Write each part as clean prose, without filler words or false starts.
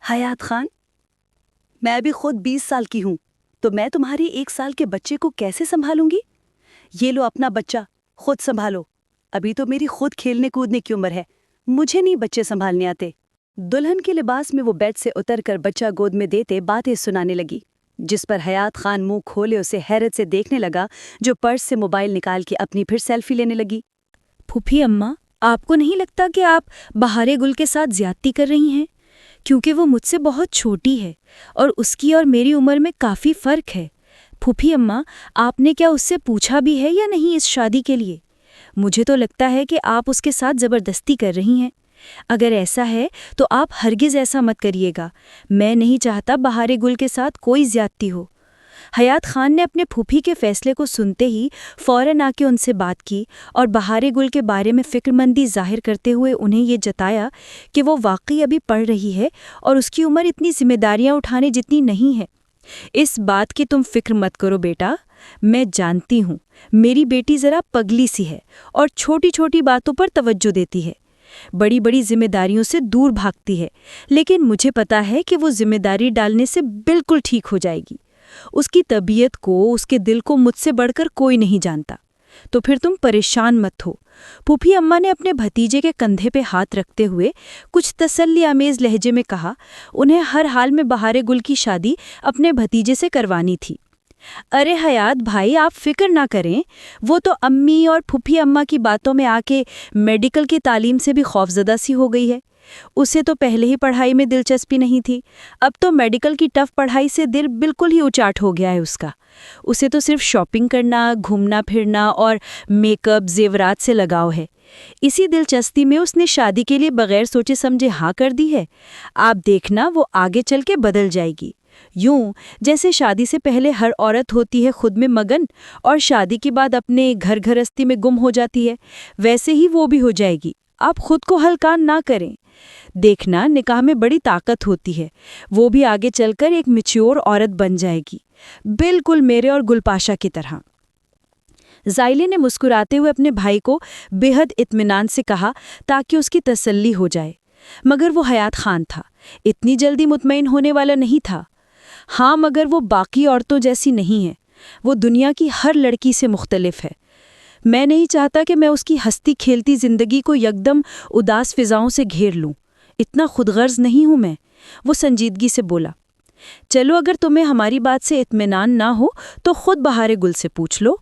حیات خان، میں بھی خود 20 سال کی ہوں، تو میں تمہاری 1 سال کے بچے کو کیسے سنبھالوں گی؟ یہ لو اپنا بچہ، خود سنبھالو۔ ابھی تو میری خود کھیلنے کودنے کی عمر ہے، مجھے نہیں بچے سنبھالنے آتے۔ دلہن کے لباس میں وہ بیڈ سے اتر کر بچہ گود میں دیتے باتیں سنانے لگی، جس پر حیات خان منہ کھولے اسے حیرت سے دیکھنے لگا، جو پرس سے موبائل نکال کے اپنی پھر سیلفی لینے لگی۔ پھوپھی اماں، آپ کو نہیں لگتا کہ آپ بہارے گل کے ساتھ زیادتی کر رہی ہیں؟ کیونکہ وہ مجھ سے بہت چھوٹی ہے اور اس کی اور میری عمر میں کافی فرق ہے۔ پھوپھی اماں، آپ نے کیا اس سے پوچھا بھی ہے یا نہیں اس شادی کے لیے؟ مجھے تو لگتا ہے کہ آپ اس کے ساتھ زبردستی کر رہی ہیں۔ اگر ایسا ہے تو آپ ہرگز ایسا مت کریے گا۔ میں نہیں چاہتا بہارے گل کے ساتھ کوئی زیادتی ہو۔ حیات خان نے اپنے پھوپھی کے فیصلے کو سنتے ہی فوراً آ کے ان سے بات کی اور بہارے گل کے بارے میں فکرمندی ظاہر کرتے ہوئے انہیں یہ جتایا کہ وہ واقعی ابھی پڑھ رہی ہے اور اس کی عمر اتنی ذمہ داریاں اٹھانے جتنی نہیں ہے۔ اس بات کی تم فکر مت کرو بیٹا، میں جانتی ہوں میری بیٹی ذرا پگلی سی ہے اور چھوٹی چھوٹی باتوں پر توجہ دیتی ہے، بڑی بڑی ذمہ داریوں سے دور بھاگتی ہے، لیکن مجھے پتا ہے کہ وہ ذمہ داری ڈالنے سے بالکل ٹھیک ہو جائے گی۔ اس کی طبیعت کو، اس کے دل کو مجھ سے بڑھ کر کوئی نہیں جانتا، تو پھر تم پریشان مت ہو۔ پھوپھی اماں نے اپنے بھتیجے کے کندھے پہ ہاتھ رکھتے ہوئے کچھ تسلی آمیز لہجے میں کہا، انہیں ہر حال میں بہارے گل کی شادی اپنے بھتیجے سے کروانی تھی۔ ارے حیات بھائی، آپ فکر نہ کریں، وہ تو امی اور پھوپھی اماں کی باتوں میں آ کے میڈیکل کی تعلیم سے بھی خوفزدہ سی ہو گئی ہے۔ اسے تو پہلے ہی پڑھائی میں دلچسپی نہیں تھی، اب تو میڈیکل کی ٹف پڑھائی سے دل بالکل ہی اچاٹ ہو گیا ہے اس کا۔ اسے تو صرف شاپنگ کرنا، گھومنا پھرنا اور میک اپ زیورات سے لگاؤ ہے۔ اسی دلچسپی میں اس نے شادی کے لیے بغیر سوچے سمجھے ہاں کر دی ہے۔ آپ دیکھنا وہ آگے چل کے بدل جائے گی، یوں جیسے شادی سے پہلے ہر عورت ہوتی ہے خود میں مگن اور شادی کے بعد اپنے گھر گھرستی میں گم ہو جاتی ہے، ویسے ہی وہ بھی ہو جائے گی۔ آپ خود کو ہلکان نہ کریں۔ دیکھنا نکاح میں بڑی طاقت ہوتی ہے، وہ بھی آگے چل کر ایک میچور عورت بن جائے گی، بالکل میرے اور گل پاشا کی طرح۔ زائلے نے مسکراتے ہوئے اپنے بھائی کو بے حد اطمینان سے کہا تاکہ اس کی تسلی ہو جائے، مگر وہ حیات خان تھا، اتنی جلدی مطمئن ہونے والا نہیں تھا۔ ہاں، مگر وہ باقی عورتوں جیسی نہیں ہے، وہ دنیا کی ہر لڑکی سے مختلف ہے۔ میں نہیں چاہتا کہ میں اس کی ہستی کھیلتی زندگی کو یکدم اداس فضاؤں سے گھیر لوں، اتنا خود غرض نہیں ہوں میں۔ وہ سنجیدگی سے بولا، چلو اگر تمہیں ہماری بات سے اطمینان نہ ہو تو خود بہارے گل سے پوچھ لو۔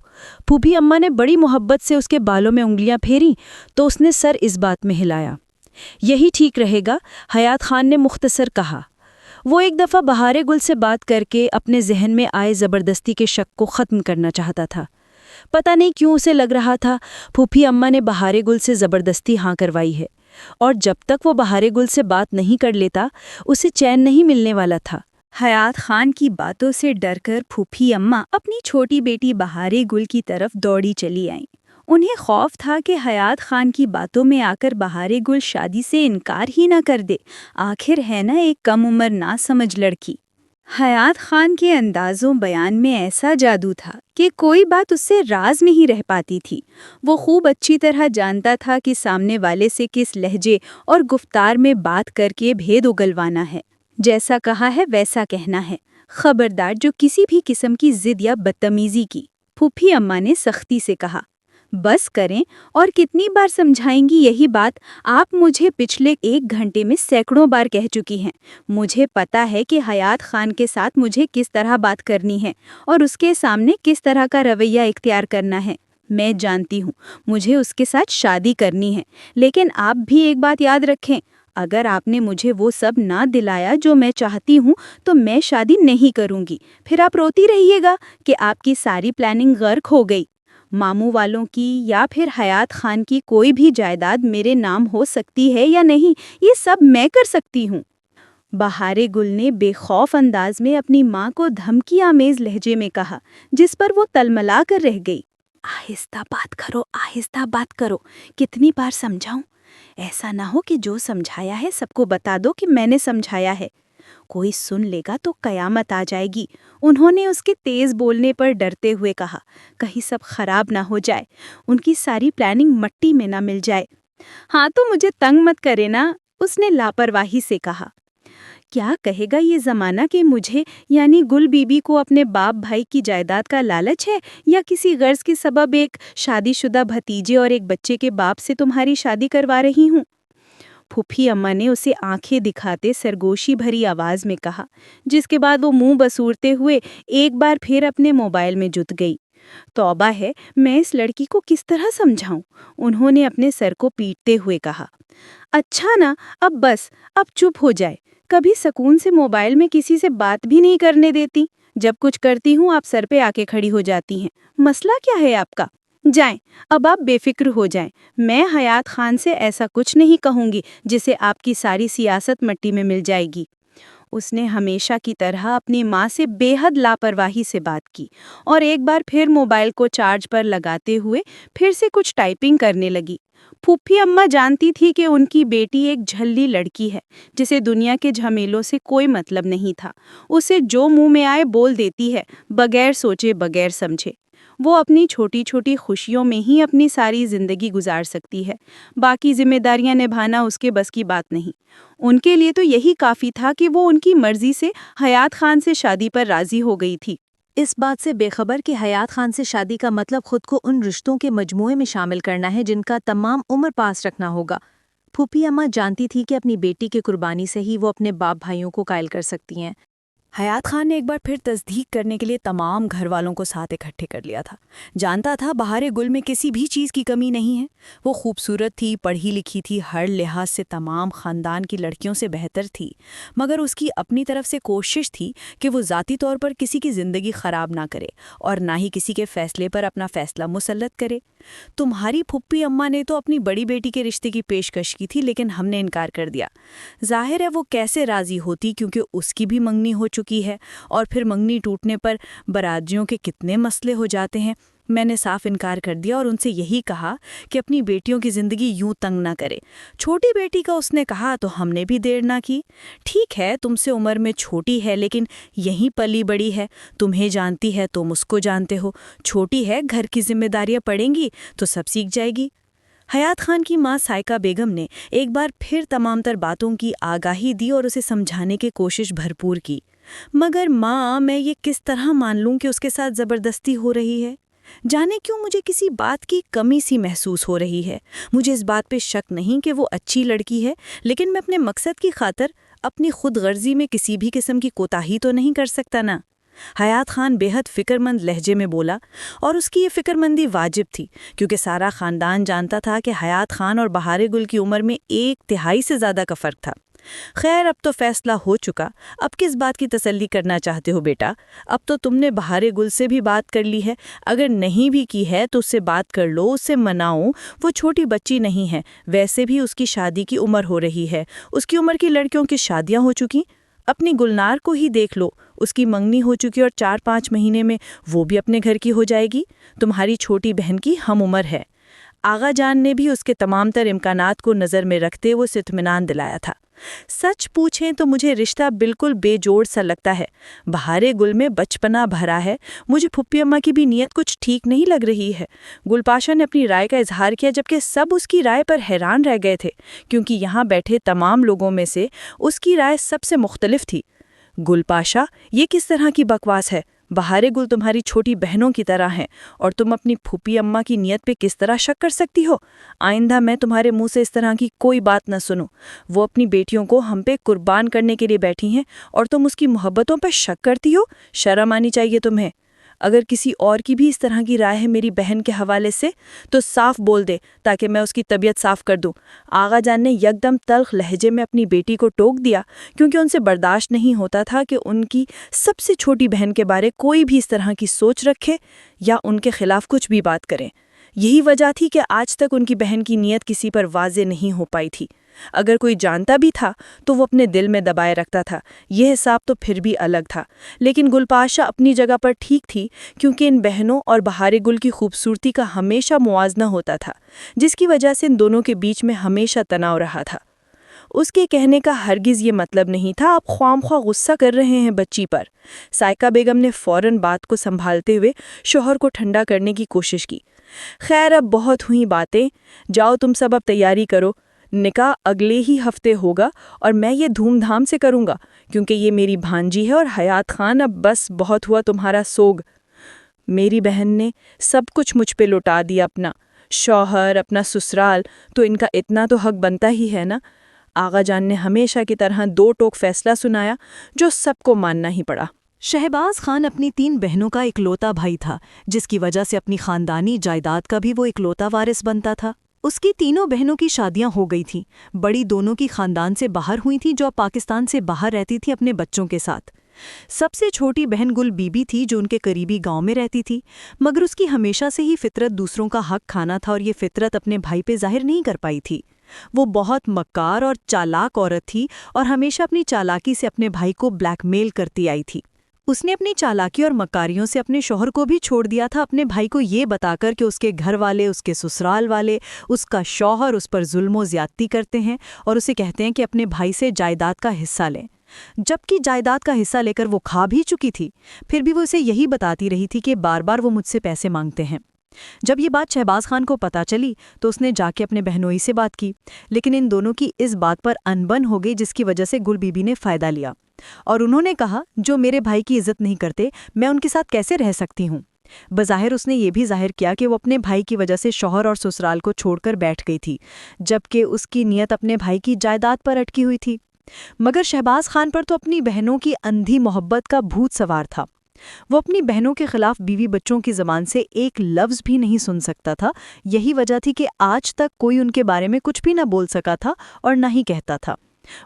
پھوپھی اماں نے بڑی محبت سے اس کے بالوں میں انگلیاں پھیریں تو اس نے سر اس بات میں ہلایا۔ یہی ٹھیک رہے گا، حیات خان نے مختصر کہا۔ وہ ایک دفعہ بہارے گل سے بات کر کے اپنے ذہن میں آئے زبردستی کے شک کو ختم کرنا چاہتا تھا۔ پتہ نہیں کیوں اسے لگ رہا تھا پھوپھی اماں نے بہارے گل سے زبردستی ہاں کروائی ہے، اور جب تک وہ بہارے گل سے بات نہیں کر لیتا اسے چین نہیں ملنے والا تھا۔ حیات خان کی باتوں سے ڈر کر پھوپھی اماں اپنی چھوٹی بیٹی بہارے گل کی طرف دوڑی چلی آئیں۔ انہیں خوف تھا کہ حیات خان کی باتوں میں آ کر بہارے گل شادی سے انکار ہی نہ کر دے، آخر ہے نا ایک کم عمر نہ سمجھ لڑکی۔ حیات خان کے انداز و بیان میں ایسا جادو تھا کہ کوئی بات اس سے راز میں ہی رہ پاتی تھی۔ وہ خوب اچھی طرح جانتا تھا کہ سامنے والے سے کس لہجے اور گفتار میں بات کر کے بھید اگلوانا ہے، جیسا کہا ہے ویسا کہنا ہے، خبردار جو کسی بھی قسم کی ضد یا بدتمیزی کی۔ پھوپھی اماں نے سختی سے کہا، بس کریں، اور کتنی بار سمجھائیں گی یہی بات؟ آپ مجھے پچھلے 1 گھنٹے میں سینکڑوں بار کہہ چکی ہیں۔ مجھے پتا ہے کہ حیات خان کے ساتھ مجھے کس طرح بات کرنی ہے اور اس کے سامنے کس طرح کا رویہ اختیار کرنا ہے۔ میں جانتی ہوں مجھے اس کے ساتھ شادی کرنی ہے، لیکن آپ بھی ایک بات یاد رکھیں، اگر آپ نے مجھے وہ سب نہ دلایا جو میں چاہتی ہوں تو میں شادی نہیں کروں گی۔ پھر آپ روتی رہیے گا کہ آپ کی ساری پلاننگ غرق ہو گئی۔ ماموں والوں کی یا پھر حیات خان کی کوئی بھی جائیداد میرے نام ہو سکتی ہے یا نہیں، یہ سب میں کر سکتی ہوں۔ بہارے گل نے بے خوف انداز میں اپنی ماں کو دھمکی آمیز لہجے میں کہا، جس پر وہ تلملا کر رہ گئی۔ آہستہ بات کرو، آہستہ بات کرو، کتنی بار سمجھاؤں؟ ایسا نہ ہو کہ جو سمجھایا ہے سب کو بتا دو کہ میں نے سمجھایا ہے، کوئی سن لے گا تو قیامت آ جائے گی۔ انہوں نے اس کے تیز بولنے پر ڈرتے ہوئے کہا، کہیں سب خراب نہ ہو جائے، ان کی ساری پلاننگ مٹی میں نہ مل جائے۔ ہاں تو مجھے تنگ مت کرے نا، اس نے لاپرواہی سے کہا۔ کیا کہے گا یہ زمانہ کہ مجھے یعنی گل بی بی کو اپنے باپ بھائی کی جائیداد کا لالچ ہے، یا کسی غرض کے سبب ایک شادی شدہ بھتیجے اور ایک بچے کے باپ سے تمہاری شادی کروا رہی ہوں؟ پھوپھی اماں نے اسے آنکھیں دکھاتے سرگوشی بھری آواز میں کہا، جس کے بعد وہ منہ بسورتے ہوئے ایک بار پھر اپنے موبائل میں جت گئی۔ توبہ ہے، میں اس لڑکی کو کس طرح سمجھاؤں؟ انہوں نے اپنے سر کو پیٹتے ہوئے کہا۔ اچھا نا، اب بس، اب چپ ہو جائے۔ کبھی سکون سے موبائل میں کسی سے بات بھی نہیں کرنے دیتی۔ جب کچھ کرتی ہوں آپ سر پہ آ کے کھڑی ہو جاتی ہیں۔ مسئلہ کیا ہے آپ کا؟ جائیں، اب آپ بے فکر ہو جائیں۔ میں حیات خان سے ایسا کچھ نہیں کہوں گی جسے آپ کی ساری سیاست مٹی میں مل جائے گی۔ اس نے ہمیشہ کی طرح اپنی ماں سے بے حد لاپرواہی سے بات کی اور ایک بار پھر موبائل کو چارج پر لگاتے ہوئے پھر سے کچھ ٹائپنگ کرنے لگی۔ پھوپھی اماں جانتی تھی کہ ان کی بیٹی ایک جھلی لڑکی ہے جسے دنیا کے جھمیلوں سے کوئی مطلب نہیں تھا۔ اسے جو منہ میں آئے بول دیتی ہے، بغیر سوچے بغیر سمجھے۔ وہ اپنی چھوٹی چھوٹی خوشیوں میں ہی اپنی ساری زندگی گزار سکتی ہے، باقی ذمہ داریاں نبھانا اس کے بس کی بات نہیں۔ ان کے لیے تو یہی کافی تھا کہ وہ ان کی مرضی سے حیات خان سے شادی پر راضی ہو گئی تھی۔ اس بات سے بے خبر کہ حیات خان سے شادی کا مطلب خود کو ان رشتوں کے مجموعے میں شامل کرنا ہے جن کا تمام عمر پاس رکھنا ہوگا۔ پھوپھی اماں جانتی تھی کہ اپنی بیٹی کی قربانی سے ہی وہ اپنے باپ بھائیوں کو قائل کر سکتی ہیں۔ حیات خان نے ایک بار پھر تصدیق کرنے کے لیے تمام گھر والوں کو ساتھ اکٹھے کر لیا تھا۔ جانتا تھا بہار گل میں کسی بھی چیز کی کمی نہیں ہے۔ وہ خوبصورت تھی، پڑھی لکھی تھی، ہر لحاظ سے تمام خاندان کی لڑکیوں سے بہتر تھی، مگر اس کی اپنی طرف سے کوشش تھی کہ وہ ذاتی طور پر کسی کی زندگی خراب نہ کرے اور نہ ہی کسی کے فیصلے پر اپنا فیصلہ مسلط کرے۔ تمہاری پھپھی اماں نے تو اپنی بڑی بیٹی کے رشتے کی پیشکش کی تھی، لیکن ہم نے انکار کر دیا۔ ظاہر ہے وہ کیسے راضی ہوتی، کیونکہ اس کی بھی منگنی ہو چکی ہے، اور پھر منگنی ٹوٹنے پر برادریوں کے کتنے مسئلے ہو جاتے ہیں۔ میں نے صاف انکار کر دیا اور ان سے یہی کہا کہ اپنی بیٹیوں کی زندگی یوں تنگ نہ کرے۔ چھوٹی بیٹی کا اس نے کہا تو ہم نے بھی دیر نہ کی۔ ٹھیک ہے، تم سے عمر میں چھوٹی ہے، لیکن یہیں پلی بڑی ہے، تمہیں جانتی ہے، تم اس کو جانتے ہو۔ چھوٹی ہے، گھر کی ذمہ داریاں پڑیں گی تو سب سیکھ جائے گی۔ حیات خان کی ماں سائقہ بیگم نے ایک بار پھر تمام تر باتوں کی آگاہی دی اور اسے سمجھانے کی کوشش بھرپور کی۔ مگر ماں، میں یہ کس طرح مان لوں کہ اس کے ساتھ زبردستی ہو رہی ہے؟ جانے کیوں مجھے کسی بات کی کمی سی محسوس ہو رہی ہے۔ مجھے اس بات پہ شک نہیں کہ وہ اچھی لڑکی ہے، لیکن میں اپنے مقصد کی خاطر اپنی خود غرضی میں کسی بھی قسم کی کوتاہی تو نہیں کر سکتا نا۔ حیات خان بے حد فکر مند لہجے میں بولا، اور اس کی یہ فکر مندی واجب تھی، کیونکہ سارا خاندان جانتا تھا کہ حیات خان اور بہار گل کی عمر میں 1/3 سے زیادہ کا فرق تھا۔ خیر، اب تو فیصلہ ہو چکا، اب کس بات کی تسلی کرنا چاہتے ہو بیٹا؟ اب تو تم نے بہار گل سے بھی بات کر لی ہے، اگر نہیں بھی کی ہے تو اس سے بات کر لو، اس سے مناؤ۔ وہ چھوٹی بچی نہیں ہے، ویسے بھی اس کی شادی کی عمر ہو رہی ہے، اس کی عمر کی لڑکیوں کی شادیاں ہو چکی۔ اپنی گلنار کو ہی دیکھ لو، اس کی منگنی ہو چکی اور 4-5 مہینے میں وہ بھی اپنے گھر کی ہو جائے گی۔ تمہاری چھوٹی بہن کی ہم عمر ہے۔ آغا جان نے بھی اس کے تمام تر امکانات کو نظر میں رکھتے وہ اطمینان دلایا تھا۔ سچ پوچھیں تو مجھے رشتہ بالکل بے جوڑ سا لگتا ہے۔ بہار گل میں بچپنا بھرا ہے، مجھے پھپھی اماں کی بھی نیت کچھ ٹھیک نہیں لگ رہی ہے۔ گل پاشا نے اپنی رائے کا اظہار کیا، جبکہ سب اس کی رائے پر حیران رہ گئے تھے، کیونکہ یہاں بیٹھے تمام لوگوں میں سے اس کی رائے سب سے مختلف تھی۔ گل پاشا، یہ کس طرح کی بکواس ہے؟ بہار گل تمہاری چھوٹی بہنوں کی طرح ہیں، اور تم اپنی پھوپھی اماں کی نیت پہ کس طرح شک کر سکتی ہو؟ آئندہ میں تمہارے منہ سے اس طرح کی کوئی بات نہ سنوں۔ وہ اپنی بیٹیوں کو ہم پہ قربان کرنے کے لیے بیٹھی ہیں، اور تم اس کی محبتوں پہ شک کرتی ہو؟ شرم آنی چاہیے تمہیں۔ اگر کسی اور کی بھی اس طرح کی رائے ہے میری بہن کے حوالے سے تو صاف بول دے، تاکہ میں اس کی طبیعت صاف کر دوں۔ آغا جان نے یکدم تلخ لہجے میں اپنی بیٹی کو ٹوک دیا، کیونکہ ان سے برداشت نہیں ہوتا تھا کہ ان کی سب سے چھوٹی بہن کے بارے کوئی بھی اس طرح کی سوچ رکھے یا ان کے خلاف کچھ بھی بات کرے۔ یہی وجہ تھی کہ آج تک ان کی بہن کی نیت کسی پر واضح نہیں ہو پائی تھی۔ اگر کوئی جانتا بھی تھا تو وہ اپنے دل میں دبائے رکھتا تھا، یہ حساب تو پھر بھی الگ تھا۔ لیکن گل پاشا اپنی جگہ پر ٹھیک تھی، کیونکہ ان بہنوں اور بہار گل کی خوبصورتی کا ہمیشہ موازنہ ہوتا تھا، جس کی وجہ سے ان دونوں کے بیچ میں ہمیشہ تناؤ رہا تھا۔ اس کے کہنے کا ہرگز یہ مطلب نہیں تھا آپ خواہ غصہ کر رہے ہیں بچی پر۔ سائقہ بیگم نے فوراً بات کو سنبھالتے ہوئے شوہر کو ٹھنڈا کرنے کی کوشش کی۔ خیر، اب بہت ہوئی باتیں، جاؤ تم سب اب تیاری کرو، نکاح اگلے ہی ہفتے ہوگا اور میں یہ دھوم دھام سے کروں گا کیونکہ یہ میری بھانجی ہے اور حیات خان اب بس بہت ہوا تمہارا سوگ۔ میری بہن نے سب کچھ مجھ پہ لوٹا دیا، اپنا شوہر، اپنا سسرال، تو ان کا اتنا تو حق بنتا ہی ہے نا۔ آغا جان نے ہمیشہ کی طرح دو ٹوک فیصلہ سنایا جو سب کو ماننا ہی پڑا۔ شہباز خان اپنی 3 بہنوں کا اکلوتا بھائی تھا، جس کی وجہ سے اپنی خاندانی جائیداد کا بھی وہ اکلوتا وارث بنتا تھا۔ اس کی تینوں بہنوں کی شادیاں ہو گئی تھیں، بڑی دونوں کی خاندان سے باہر ہوئی تھیں جو اب پاکستان سے باہر رہتی تھی اپنے بچوں کے ساتھ۔ سب سے چھوٹی بہن گل بی بی تھی جو ان کے قریبی گاؤں میں رہتی تھی، مگر اس کی ہمیشہ سے ہی فطرت دوسروں کا حق کھانا تھا اور یہ فطرت اپنے بھائی پہ ظاہر نہیں کر پائی تھی۔ وہ بہت مکار اور چالاک عورت تھی اور ہمیشہ اپنی چالاکی سے اپنے بھائی کو بلیک میل کرتی آئی تھی۔ اس نے اپنی چالاکی اور مکاریوں سے اپنے شوہر کو بھی چھوڑ دیا تھا، اپنے بھائی کو یہ بتا کر کہ اس کے گھر والے، اس کے سسرال والے، اس کا شوہر اس پر ظلم و زیادتی کرتے ہیں اور اسے کہتے ہیں کہ اپنے بھائی سے جائیداد کا حصہ لیں، جبکہ جائیداد کا حصہ لے کر وہ کھا بھی چکی تھی، پھر بھی وہ اسے یہی بتاتی رہی تھی کہ بار بار وہ مجھ سے پیسے مانگتے ہیں۔ جب یہ بات شہباز خان کو پتہ چلی تو اس نے جا کے اپنے بہنوئی سے بات کی، لیکن ان دونوں کی اس بات پر انبن ہو گئی جس کی وجہ سے گل بی بی نے فائدہ لیا اور انہوں نے کہا جو میرے بھائی کی عزت نہیں کرتے میں ان کے ساتھ کیسے رہ سکتی ہوں۔ بظاہر اس نے یہ بھی ظاہر کیا کہ وہ اپنے بھائی کی وجہ سے شوہر اور سسرال کو چھوڑ کر بیٹھ گئی تھی، جبکہ اس کی نیت اپنے بھائی کی جائیداد پر اٹکی ہوئی تھی۔ مگر شہباز خان پر تو اپنی بہنوں کی اندھی محبت کا بھوت سوار تھا۔ وہ اپنی بہنوں کے خلاف بیوی بچوں کی زبان سے ایک لفظ بھی نہیں سن سکتا تھا، یہی وجہ تھی کہ آج تک کوئی ان کے بارے میں کچھ بھی نہ بول سکا تھا اور نہ ہی کہتا تھا۔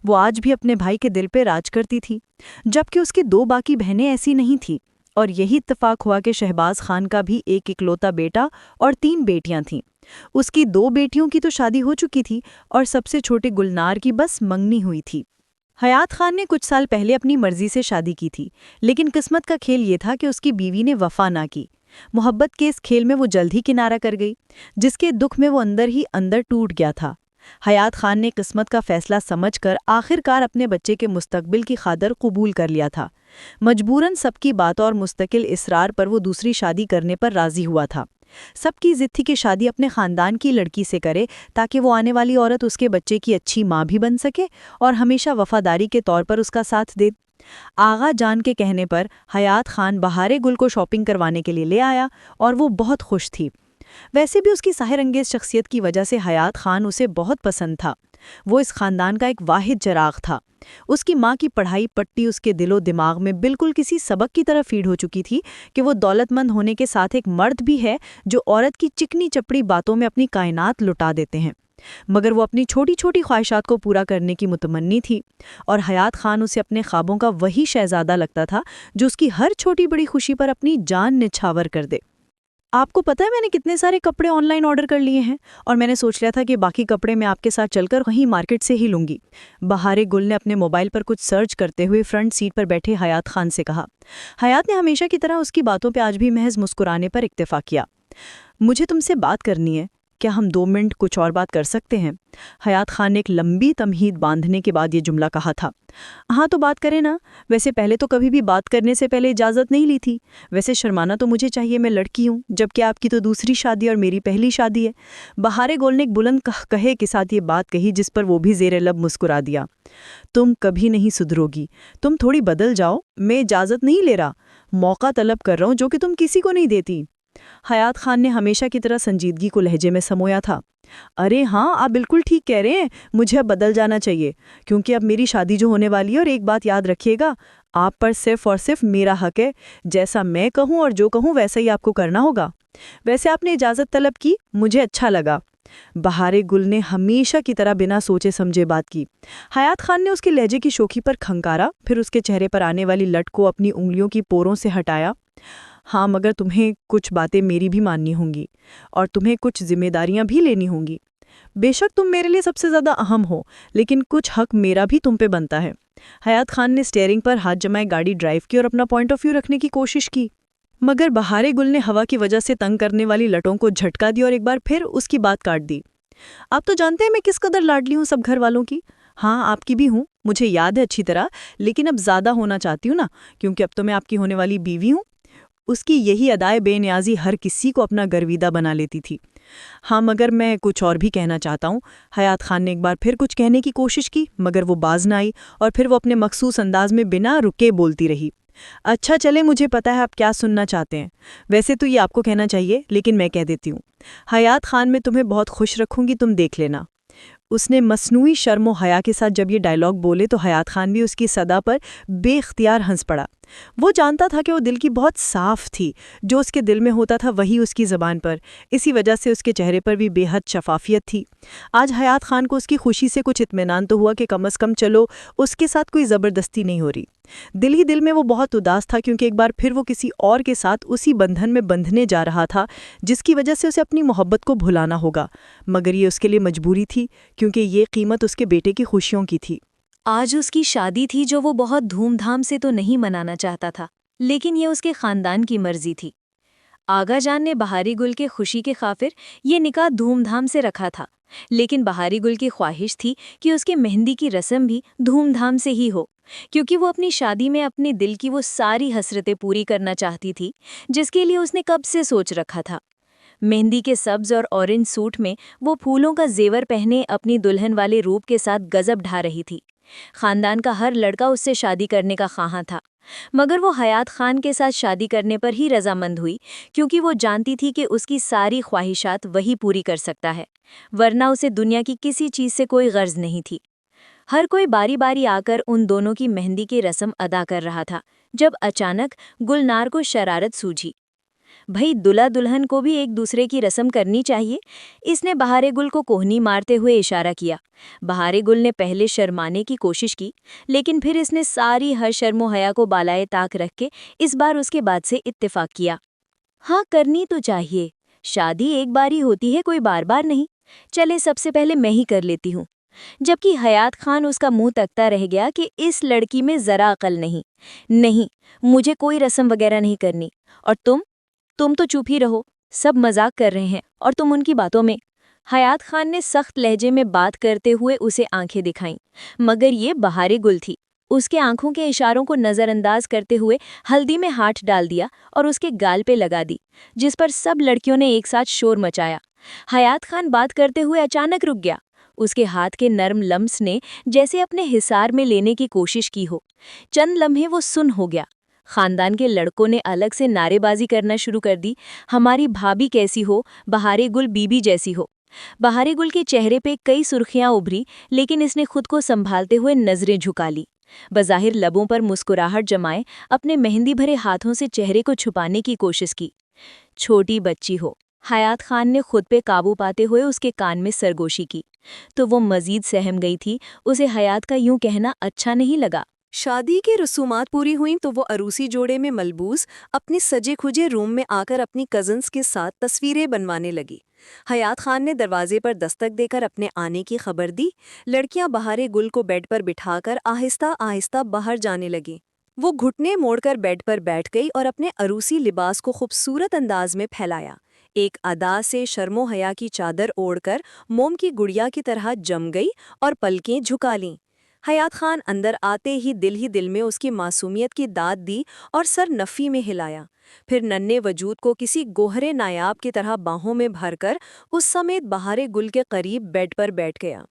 وہ آج بھی اپنے بھائی کے دل پہ راج کرتی تھی، جبکہ اس کی 2 باقی بہنیں ایسی نہیں تھیں، اور یہی اتفاق ہوا کہ شہباز خان کا بھی ایک اکلوتا بیٹا اور 3 بیٹیاں تھیں۔ اس کی 2 بیٹیوں کی تو شادی ہو چکی تھی اور سب سے چھوٹے گلنار کی بس منگنی ہوئی تھی۔ حیات خان نے کچھ سال پہلے اپنی مرضی سے شادی کی تھی، لیکن قسمت کا کھیل یہ تھا کہ اس کی بیوی نے وفا نہ کی۔ محبت کے اس کھیل میں وہ جلد ہی کنارہ کر گئی، جس کے دکھ میں وہ اندر ہی اندر ٹوٹ گیا تھا۔ حیات خان نے قسمت کا فیصلہ سمجھ کر آخرکار اپنے بچے کے مستقبل کی خاطر قبول کر لیا تھا۔ مجبوراً سب کی باتوں اور مستقل اصرار پر وہ دوسری شادی کرنے پر راضی ہوا تھا۔ سب کی ضد تھی کہ شادی اپنے خاندان کی لڑکی سے کرے تاکہ وہ آنے والی عورت اس کے بچے کی اچھی ماں بھی بن سکے اور ہمیشہ وفاداری کے طور پر اس کا ساتھ دے۔ آغا جان کے کہنے پر حیات خان بہارے گل کو شاپنگ کروانے کے لیے لے آیا اور وہ بہت خوش تھی۔ ویسے بھی اس کی سحر انگیز شخصیت کی وجہ سے حیات خان اسے بہت پسند تھا۔ وہ اس خاندان کا ایک واحد چراغ تھا۔ اس کی ماں کی پڑھائی پٹی اس کے دل و دماغ میں بالکل کسی سبق کی طرح فیڈ ہو چکی تھی کہ وہ دولت مند ہونے کے ساتھ ایک مرد بھی ہے جو عورت کی چکنی چپڑی باتوں میں اپنی کائنات لٹا دیتے ہیں، مگر وہ اپنی چھوٹی چھوٹی خواہشات کو پورا کرنے کی متمنی تھی، اور حیات خان اسے اپنے خوابوں کا وہی شہزادہ لگتا تھا جو اس کی ہر چھوٹی بڑی خوشی پر اپنی جان نچھاور کر دے۔ آپ کو پتہ ہے میں نے کتنے سارے کپڑے آن لائن آرڈر کر لیے ہیں، اور میں نے سوچ لیا تھا کہ باقی کپڑے میں آپ کے ساتھ چل کر وہیں مارکیٹ سے ہی لوں گی۔ بہارے گل نے اپنے موبائل پر کچھ سرچ کرتے ہوئے فرنٹ سیٹ پر بیٹھے حیات خان سے کہا۔ حیات نے ہمیشہ کی طرح اس کی باتوں پہ آج بھی محض مسکرانے پر اکتفا کیا۔ مجھے تم سے بات کرنی ہے، کیا ہم 2 منٹ کچھ اور بات کر سکتے ہیں؟ حیات خان نے ایک لمبی تمہید باندھنے کے بعد یہ جملہ کہا تھا۔ ہاں تو بات کریں نا، ویسے پہلے تو کبھی بھی بات کرنے سے پہلے اجازت نہیں لی تھی، ویسے شرمانا تو مجھے چاہیے، میں لڑکی ہوں، جبکہ آپ کی تو دوسری شادی اور میری پہلی شادی ہے۔ بہارے گول نے ایک بلند کہے کے ساتھ یہ بات کہی جس پر وہ بھی زیر لب مسکرا دیا۔ تم کبھی نہیں سدھرو گی، تم تھوڑی بدل جاؤ، میں اجازت نہیں لے رہا، موقع طلب کر رہا ہوں جو کہ تم کسی کو نہیں دیتی۔ حیات خان نے ہمیشہ کی طرح سنجیدگی کو لہجے میں سمویا تھا۔ ارے ہاں، آپ بالکل ٹھیک کہہ رہے ہیں، مجھے اب بدل جانا چاہیے، کیونکہ اب میری شادی جو ہونے والی ہے، اور ایک بات یاد رکھیے گا، آپ پر صرف اور صرف میرا حق ہے، جیسا میں کہوں اور جو کہوں ویسا ہی آپ کو کرنا ہوگا۔ ویسے آپ نے اجازت طلب کی، مجھے اچھا لگا۔ بہارے گل نے ہمیشہ کی طرح بنا سوچے سمجھے بات کی۔ حیات خان نے اس کے لہجے کی شوخی پر کھنکارا، پھر اس کے چہرے پر آنے والی لٹ کو اپنی انگلیوں کی پوروں سے ہٹایا۔ ہاں، مگر تمہیں کچھ باتیں میری بھی ماننی ہوں گی اور تمہیں کچھ ذمہ داریاں بھی لینی ہوں گی۔ بے شک تم میرے لیے سب سے زیادہ اہم ہو، لیکن کچھ حق میرا بھی تم پہ بنتا ہے۔ حیات خان نے اسٹیئرنگ پر ہاتھ جمائے گاڑی ڈرائیو کی اور اپنا پوائنٹ آف ویو رکھنے کی کوشش کی، مگر بہارے گل نے ہوا کی وجہ سے تنگ کرنے والی لٹوں کو جھٹکا دیا اور ایک بار پھر اس کی بات کاٹ دی۔ آپ تو جانتے ہیں میں کس قدر لاڈلی ہوں سب گھر والوں کی۔ ہاں، آپ کی بھی ہوں، مجھے یاد ہے اچھی طرح، لیکن اب زیادہ ہونا چاہتی ہوں نا، کیونکہ اب تو میں آپ کی ہونے والی بیوی ہوں۔ اس کی یہی ادائے بے نیازی ہر کسی کو اپنا گرویدہ بنا لیتی تھی۔ ہاں مگر میں کچھ اور بھی کہنا چاہتا ہوں۔ حیات خان نے ایک بار پھر کچھ کہنے کی کوشش کی مگر وہ باز نہ آئی اور پھر وہ اپنے مخصوص انداز میں بنا رکے بولتی رہی۔ اچھا چلے، مجھے پتا ہے آپ کیا سننا چاہتے ہیں، ویسے تو یہ آپ کو کہنا چاہیے لیکن میں کہہ دیتی ہوں۔ حیات خان میں تمہیں بہت خوش رکھوں گی، تم دیکھ لینا۔ اس نے مصنوعی شرم و حیا کے ساتھ جب یہ ڈائیلاگ بولے تو حیات خان بھی اس کی صدا پر بے اختیار ہنس پڑا۔ وہ جانتا تھا کہ وہ دل کی بہت صاف تھی، جو اس کے دل میں ہوتا تھا وہی اس کی زبان پر، اسی وجہ سے اس کے چہرے پر بھی بے حد شفافیت تھی۔ آج حیات خان کو اس کی خوشی سے کچھ اطمینان تو ہوا کہ کم از کم چلو اس کے ساتھ کوئی زبردستی نہیں ہو رہی۔ دل ہی دل میں وہ بہت اداس تھا کیونکہ ایک بار پھر وہ کسی اور کے ساتھ اسی بندھن میں بندھنے جا رہا تھا جس کی وجہ سے اسے اپنی محبت کو بھلانا ہوگا، مگر یہ اس کے لیے مجبوری تھی کیونکہ یہ قیمت اس کے بیٹے کی خوشیوں کی تھی۔ آج اس کی شادی تھی جو وہ بہت دھوم دھام سے تو نہیں منانا چاہتا تھا، لیکن یہ اس کے خاندان کی مرضی تھی۔ آغا جان نے بہاری گل کے خوشی کے خاطر یہ نکاح دھوم دھام سے رکھا تھا، لیکن بہاری گل کی خواہش تھی کہ اس کے مہندی کی رسم بھی دھوم دھام سے ہی ہو، کیونکہ وہ اپنی شادی میں اپنے دل کی وہ ساری حسرتیں پوری کرنا چاہتی تھی جس کے لیے اس نے کب سے سوچ رکھا تھا۔ مہندی کے سبز اور اورنج سوٹ میں وہ پھولوں کا زیور پہنے اپنی دلہن والے روپ کے ساتھ گزب ڈھا رہی تھی۔ خاندان کا ہر لڑکا اس سے شادی کرنے کا خواہاں تھا، مگر وہ حیات خان کے ساتھ شادی کرنے پر ہی رضامند ہوئی کیونکہ وہ جانتی تھی کہ اس کی ساری خواہشات وہی پوری کر سکتا ہے، ورنہ اسے دنیا کی کسی چیز سے کوئی غرض نہیں تھی۔ ہر کوئی باری باری آ کر ان دونوں کی مہندی کی رسم ادا کر رہا تھا جب اچانک گلنار کو شرارت سوجھی۔ بھئی دلہا دلہن کو بھی ایک دوسرے کی رسم کرنی چاہیے، اس نے بہارے گل کو کوہنی مارتے ہوئے اشارہ کیا۔ بہارے گل نے پہلے شرمانے کی کوشش کی، لیکن پھر اس نے ساری ہر شرم و حیا کو بالائے طاق رکھ کے اس بار اس کے بعد سے اتفاق کیا۔ ہاں کرنی تو چاہیے، شادی ایک بار ہی ہوتی ہے، کوئی بار بار نہیں، چلے سب سے پہلے میں ہی کر لیتی ہوں۔ جبکہ حیات خان اس کا منہ تکتا رہ گیا کہ اس لڑکی میں ذرا عقل نہیں، مجھے کوئی رسم وغیرہ نہیں کرنی، اور تم تو چپ ہی رہو، سب مذاق کر رہے ہیں اور تم ان کی باتوں میں۔ حیات خان نے سخت لہجے میں بات کرتے ہوئے اسے آنکھیں دکھائیں، مگر یہ بہارے گل تھی۔ اس کے آنکھوں کے اشاروں کو نظر انداز کرتے ہوئے ہلدی میں ہاتھ ڈال دیا اور اس کے گال پہ لگا دی، جس پر سب لڑکیوں نے ایک ساتھ شور مچایا۔ حیات خان بات کرتے ہوئے اچانک رک گیا، اس کے ہاتھ کے نرم لمس نے جیسے اپنے حصار میں لینے کی کوشش کی ہو۔ چند لمحے وہ سن ہو گیا۔ خاندان کے لڑکوں نے الگ سے نعرے بازی کرنا شروع کر دی، ہماری بھابھی کیسی ہو، بہارے گل بی بی جیسی ہو۔ بہارے گل کے چہرے پہ کئی سرخیاں ابھری، لیکن اس نے خود کو سنبھالتے ہوئے نظریں جھکا لی۔ بظاہر لبوں پر مسکراہٹ جمائے اپنے مہندی بھرے ہاتھوں سے چہرے کو چھپانے کی کوشش کی۔ چھوٹی بچی ہو، حیات خان نے خود پہ قابو پاتے ہوئے اس کے کان میں سرگوشی کی، تو وہ مزید سہم گئی تھی۔ اسے حیات کا یوں کہنا اچھا نہیں لگا۔ شادی کی رسومات پوری ہوئیں تو وہ عروسی جوڑے میں ملبوس اپنے سجے کھجے روم میں آ کر اپنی کزنز کے ساتھ تصویریں بنوانے لگی۔ حیات خان نے دروازے پر دستک دے کر اپنے آنے کی خبر دی۔ لڑکیاں بہارے گل کو بیڈ پر بٹھا کر آہستہ آہستہ باہر جانے لگیں۔ وہ گھٹنے موڑ کر بیڈ پر بیٹھ گئی اور اپنے عروسی لباس کو خوبصورت انداز میں پھیلایا۔ ایک ادا سے شرم و حیا کی چادر اوڑھ کر موم کی گڑیا کی طرح جم گئی اور پلکیں جھکا لیں۔ حیات خان اندر آتے ہی دل میں اس کی معصومیت کی داد دی اور سر نفی میں ہلایا، پھر ننھے وجود کو کسی گوہرے نایاب کی طرح باہوں میں بھر کر اس سمیت بہارے گل کے قریب بیڈ پر بیٹھ گیا۔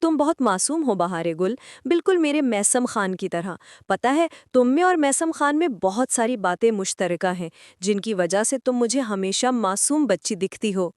تم بہت معصوم ہو بہارے گل، بالکل میرے میسم خان کی طرح۔ پتہ ہے تم میں اور میسم خان میں بہت ساری باتیں مشترکہ ہیں جن کی وجہ سے تم مجھے ہمیشہ معصوم بچی دکھتی ہو۔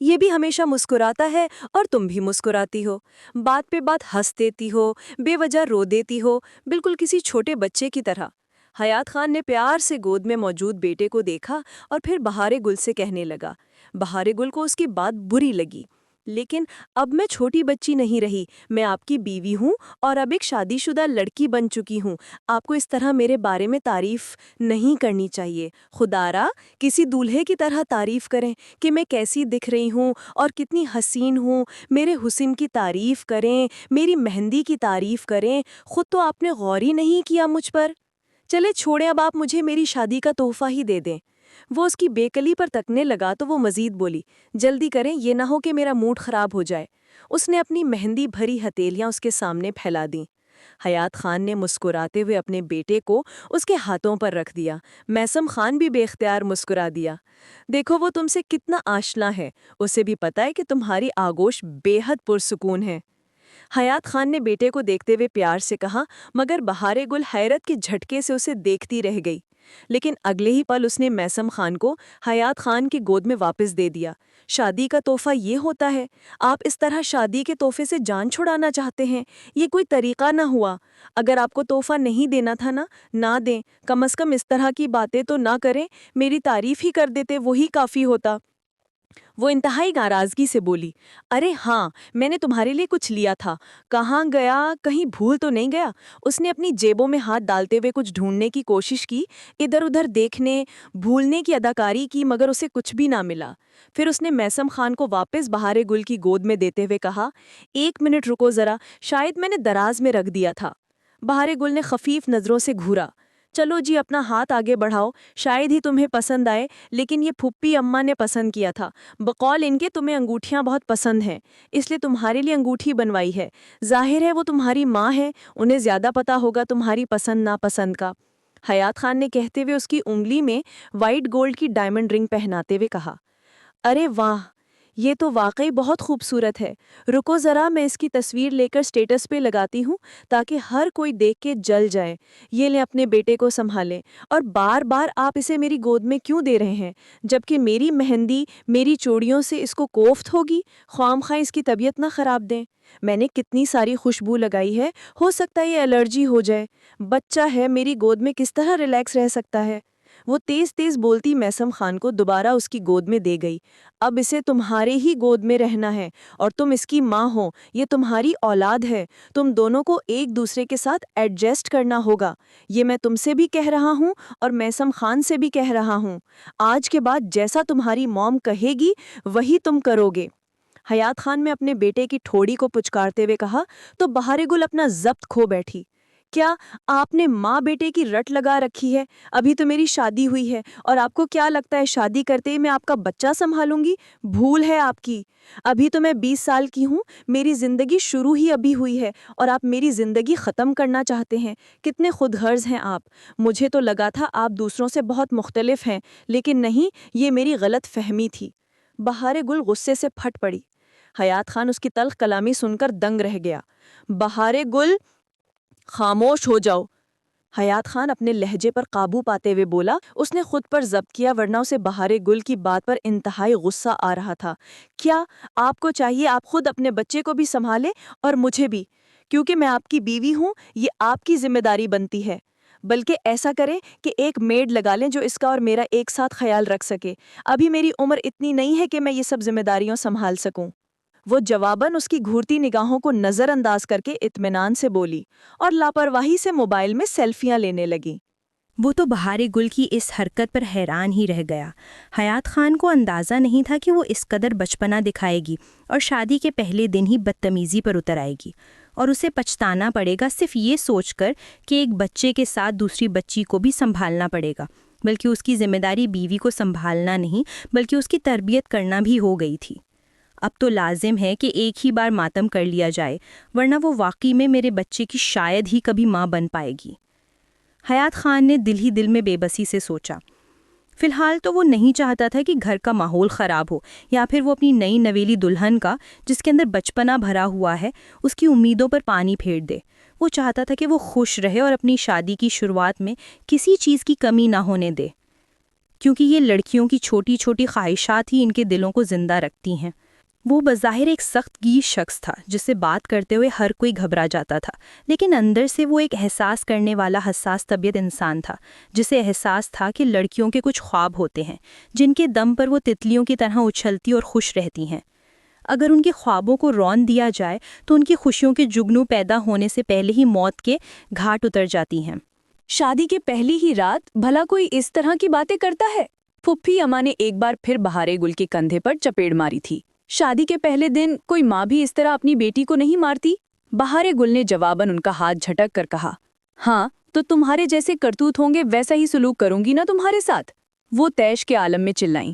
یہ بھی ہمیشہ مسکراتا ہے اور تم بھی مسکراتی ہو، بات پہ بات ہنس دیتی ہو، بے وجہ رو دیتی ہو، بالکل کسی چھوٹے بچے کی طرح۔ حیات خان نے پیار سے گود میں موجود بیٹے کو دیکھا اور پھر بہارے گل سے کہنے لگا۔ بہارے گل کو اس کی بات بری لگی، لیکن اب میں چھوٹی بچی نہیں رہی، میں آپ کی بیوی ہوں اور اب ایک شادی شدہ لڑکی بن چکی ہوں۔ آپ کو اس طرح میرے بارے میں تعریف نہیں کرنی چاہیے۔ خدا را کسی دولہے کی طرح تعریف کریں کہ میں کیسی دکھ رہی ہوں اور کتنی حسین ہوں، میرے حسن کی تعریف کریں، میری مہندی کی تعریف کریں۔ خود تو آپ نے غور ہی نہیں کیا مجھ پر۔ چلے چھوڑیں، اب آپ مجھے میری شادی کا تحفہ ہی دے دیں۔ وہ اس کی بیکلی پر تکنے لگا تو وہ مزید بولی، جلدی کریں، یہ نہ ہو کہ میرا موڈ خراب ہو جائے۔ اس نے اپنی مہندی بھری ہتھیلیاں اس کے سامنے پھیلا دیں۔ حیات خان نے مسکراتے ہوئے اپنے بیٹے کو اس کے ہاتھوں پر رکھ دیا۔ میثم خان بھی بے اختیار مسکرا دیا۔ دیکھو وہ تم سے کتنا آشنا ہے، اسے بھی پتا ہے کہ تمہاری آغوش بے حد پرسکون ہے۔ حیات خان نے بیٹے کو دیکھتے ہوئے پیار سے کہا، مگر بہار گل حیرت کے جھٹکے سے اسے دیکھتی رہ گئی۔ لیکن اگلے ہی پل اس نے میثم خان کو حیات خان کی گود میں واپس دے دیا۔ شادی کا تحفہ یہ ہوتا ہے؟ آپ اس طرح شادی کے تحفے سے جان چھڑانا چاہتے ہیں؟ یہ کوئی طریقہ نہ ہوا۔ اگر آپ کو تحفہ نہیں دینا تھا نہ دیں، کم از کم اس طرح کی باتیں تو نہ کریں، میری تعریف ہی کر دیتے وہی کافی ہوتا۔ وہ انتہائی ناراضگی سے بولی، ارے ہاں، میں نے تمہارے لیے کچھ لیا تھا، کہاں گیا، کہیں بھول تو نہیں گیا؟ اس نے اپنی جیبوں میں ہاتھ ڈالتے ہوئے کچھ ڈھونڈنے کی کوشش کی، ادھر ادھر دیکھنے، بھولنے کی اداکاری کی، مگر اسے کچھ بھی نہ ملا۔ پھر اس نے میثم خان کو واپس بہار گل کی گود میں دیتے ہوئے کہا، 1 منٹ رکو ذرا، شاید میں نے دراز میں رکھ دیا تھا۔ بہار گل نے خفیف نظروں سے گھورا، چلو جی اپنا ہاتھ آگے بڑھاؤ، شاید ہی تمہیں پسند آئے، لیکن یہ پھپھی اماں نے پسند کیا تھا، بقول ان کے تمہیں انگوٹھیاں بہت پسند ہیں، اس لیے تمہارے لیے انگوٹھی بنوائی ہے۔ ظاہر ہے وہ تمہاری ماں ہے، انہیں زیادہ پتا ہوگا تمہاری پسند ناپسند کا۔ حیات خان نے کہتے ہوئے اس کی انگلی میں وائٹ گولڈ کی ڈائمنڈ رنگ پہناتے ہوئے کہا، ارے واہ، یہ تو واقعی بہت خوبصورت ہے، رکو ذرا میں اس کی تصویر لے کر سٹیٹس پہ لگاتی ہوں تاکہ ہر کوئی دیکھ کے جل جائے۔ یہ لیں اپنے بیٹے کو سنبھالیں، اور بار بار آپ اسے میری گود میں کیوں دے رہے ہیں، جبکہ میری مہندی میری چوڑیوں سے اس کو کوفت ہوگی، خواہ مخواہ اس کی طبیعت نہ خراب دیں۔ میں نے کتنی ساری خوشبو لگائی ہے، ہو سکتا ہے یہ الرجی ہو جائے، بچہ ہے میری گود میں کس طرح ریلیکس رہ سکتا ہے۔ وہ تیز تیز بولتی میثم خان کو دوبارہ اس کی گود میں دے گئی، اب اسے تمہارے ہی گود میں رہنا ہے، اور تم اس کی ماں ہو، یہ تمہاری اولاد ہے، تم دونوں کو ایک دوسرے کے ساتھ ایڈجسٹ کرنا ہوگا۔ یہ میں تم سے بھی کہہ رہا ہوں اور میثم خان سے بھی کہہ رہا ہوں، آج کے بعد جیسا تمہاری موم کہے گی وہی تم کرو گے۔ حیات خان نے اپنے بیٹے کی ٹھوڑی کو پچکارتے ہوئے کہا تو بہار گل اپنا ضبط کھو بیٹھی۔ کیا آپ نے ماں بیٹے کی رٹ لگا رکھی ہے؟ ابھی تو میری شادی ہوئی ہے، اور آپ کو کیا لگتا ہے شادی کرتے ہی میں آپ کا بچہ سنبھالوں گی؟ بھول ہے آپ کی، ابھی تو میں 20 سال کی ہوں، میری زندگی شروع ہی ابھی ہوئی ہے، اور آپ میری زندگی ختم کرنا چاہتے ہیں۔ کتنے خود غرض ہیں آپ، مجھے تو لگا تھا آپ دوسروں سے بہت مختلف ہیں، لیکن نہیں، یہ میری غلط فہمی تھی۔ بہار گل غصے سے پھٹ پڑی۔ حیات خان اس کی تلخ کلامی سن کر دنگ رہ گیا۔ بہار گل، خاموش ہو جاؤ۔ حیات خان اپنے لہجے پر قابو پاتے ہوئے بولا، اس نے خود پر ضبط کیا ورنہ اسے بہار گل کی بات پر انتہائی غصہ آ رہا تھا۔ کیا آپ کو چاہیے آپ خود اپنے بچے کو بھی سنبھالیں اور مجھے بھی، کیونکہ میں آپ کی بیوی ہوں، یہ آپ کی ذمہ داری بنتی ہے۔ بلکہ ایسا کریں کہ ایک میڈ لگا لیں جو اس کا اور میرا ایک ساتھ خیال رکھ سکے، ابھی میری عمر اتنی نہیں ہے کہ میں یہ سب ذمہ داریاں سنبھال سکوں۔ وہ جواباً اس کی گھورتی نگاہوں کو نظر انداز کر کے اطمینان سے بولی اور لاپرواہی سے موبائل میں سیلفیاں لینے لگی۔ وہ تو بہار گل کی اس حرکت پر حیران ہی رہ گیا۔ حیات خان کو اندازہ نہیں تھا کہ وہ اس قدر بچپنا دکھائے گی اور شادی کے پہلے دن ہی بدتمیزی پر اتر آئے گی، اور اسے پچھتانا پڑے گا صرف یہ سوچ کر کہ ایک بچے کے ساتھ دوسری بچی کو بھی سنبھالنا پڑے گا، بلکہ اس کی ذمہ داری بیوی کو سنبھالنا نہیں بلکہ اس کی تربیت کرنا بھی ہو گئی تھی۔ اب تو لازم ہے کہ ایک ہی بار ماتم کر لیا جائے، ورنہ وہ واقعی میں میرے بچے کی شاید ہی کبھی ماں بن پائے گی۔ حیات خان نے دل ہی دل میں بے بسی سے سوچا۔ فی الحال تو وہ نہیں چاہتا تھا کہ گھر کا ماحول خراب ہو، یا پھر وہ اپنی نئی نویلی دلہن کا، جس کے اندر بچپنا بھرا ہوا ہے، اس کی امیدوں پر پانی پھیر دے۔ وہ چاہتا تھا کہ وہ خوش رہے اور اپنی شادی کی شروعات میں کسی چیز کی کمی نہ ہونے دے، کیونکہ یہ لڑکیوں کی چھوٹی چھوٹی خواہشات ہی ان کے دلوں کو زندہ رکھتی ہیں۔ وہ بظاہر ایک سخت گیر شخص تھا جس سے بات کرتے ہوئے ہر کوئی گھبرا جاتا تھا، لیکن اندر سے وہ ایک احساس کرنے والا حساس طبیعت انسان تھا، جسے احساس تھا کہ لڑکیوں کے کچھ خواب ہوتے ہیں جن کے دم پر وہ تتلیوں کی طرح اچھلتی اور خوش رہتی ہیں۔ اگر ان کے خوابوں کو رون دیا جائے تو ان کی خوشیوں کے جگنو پیدا ہونے سے پہلے ہی موت کے گھاٹ اتر جاتی ہیں۔ شادی کے پہلی ہی رات بھلا کوئی اس طرح کی باتیں کرتا ہے؟ پھپھی اماں نے ایک بار پھر بہار گل کے کندھے پر چپیڑ ماری تھی۔ شادی کے پہلے دن کوئی ماں بھی اس طرح اپنی بیٹی کو نہیں مارتی؟ بہار گل نے جواباً ان کا ہاتھ جھٹک کر کہا، ہاں تو تمہارے جیسے کرتوت ہوں گے ویسا ہی سلوک کروں گی نا تمہارے ساتھ۔ وہ تیش کے عالم میں چلائیں۔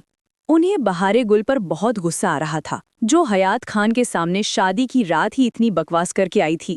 انہیں بہار گل پر بہت غصہ آ رہا تھا، جو حیات خان کے سامنے شادی کی رات ہی اتنی بکواس کر کے آئی تھی۔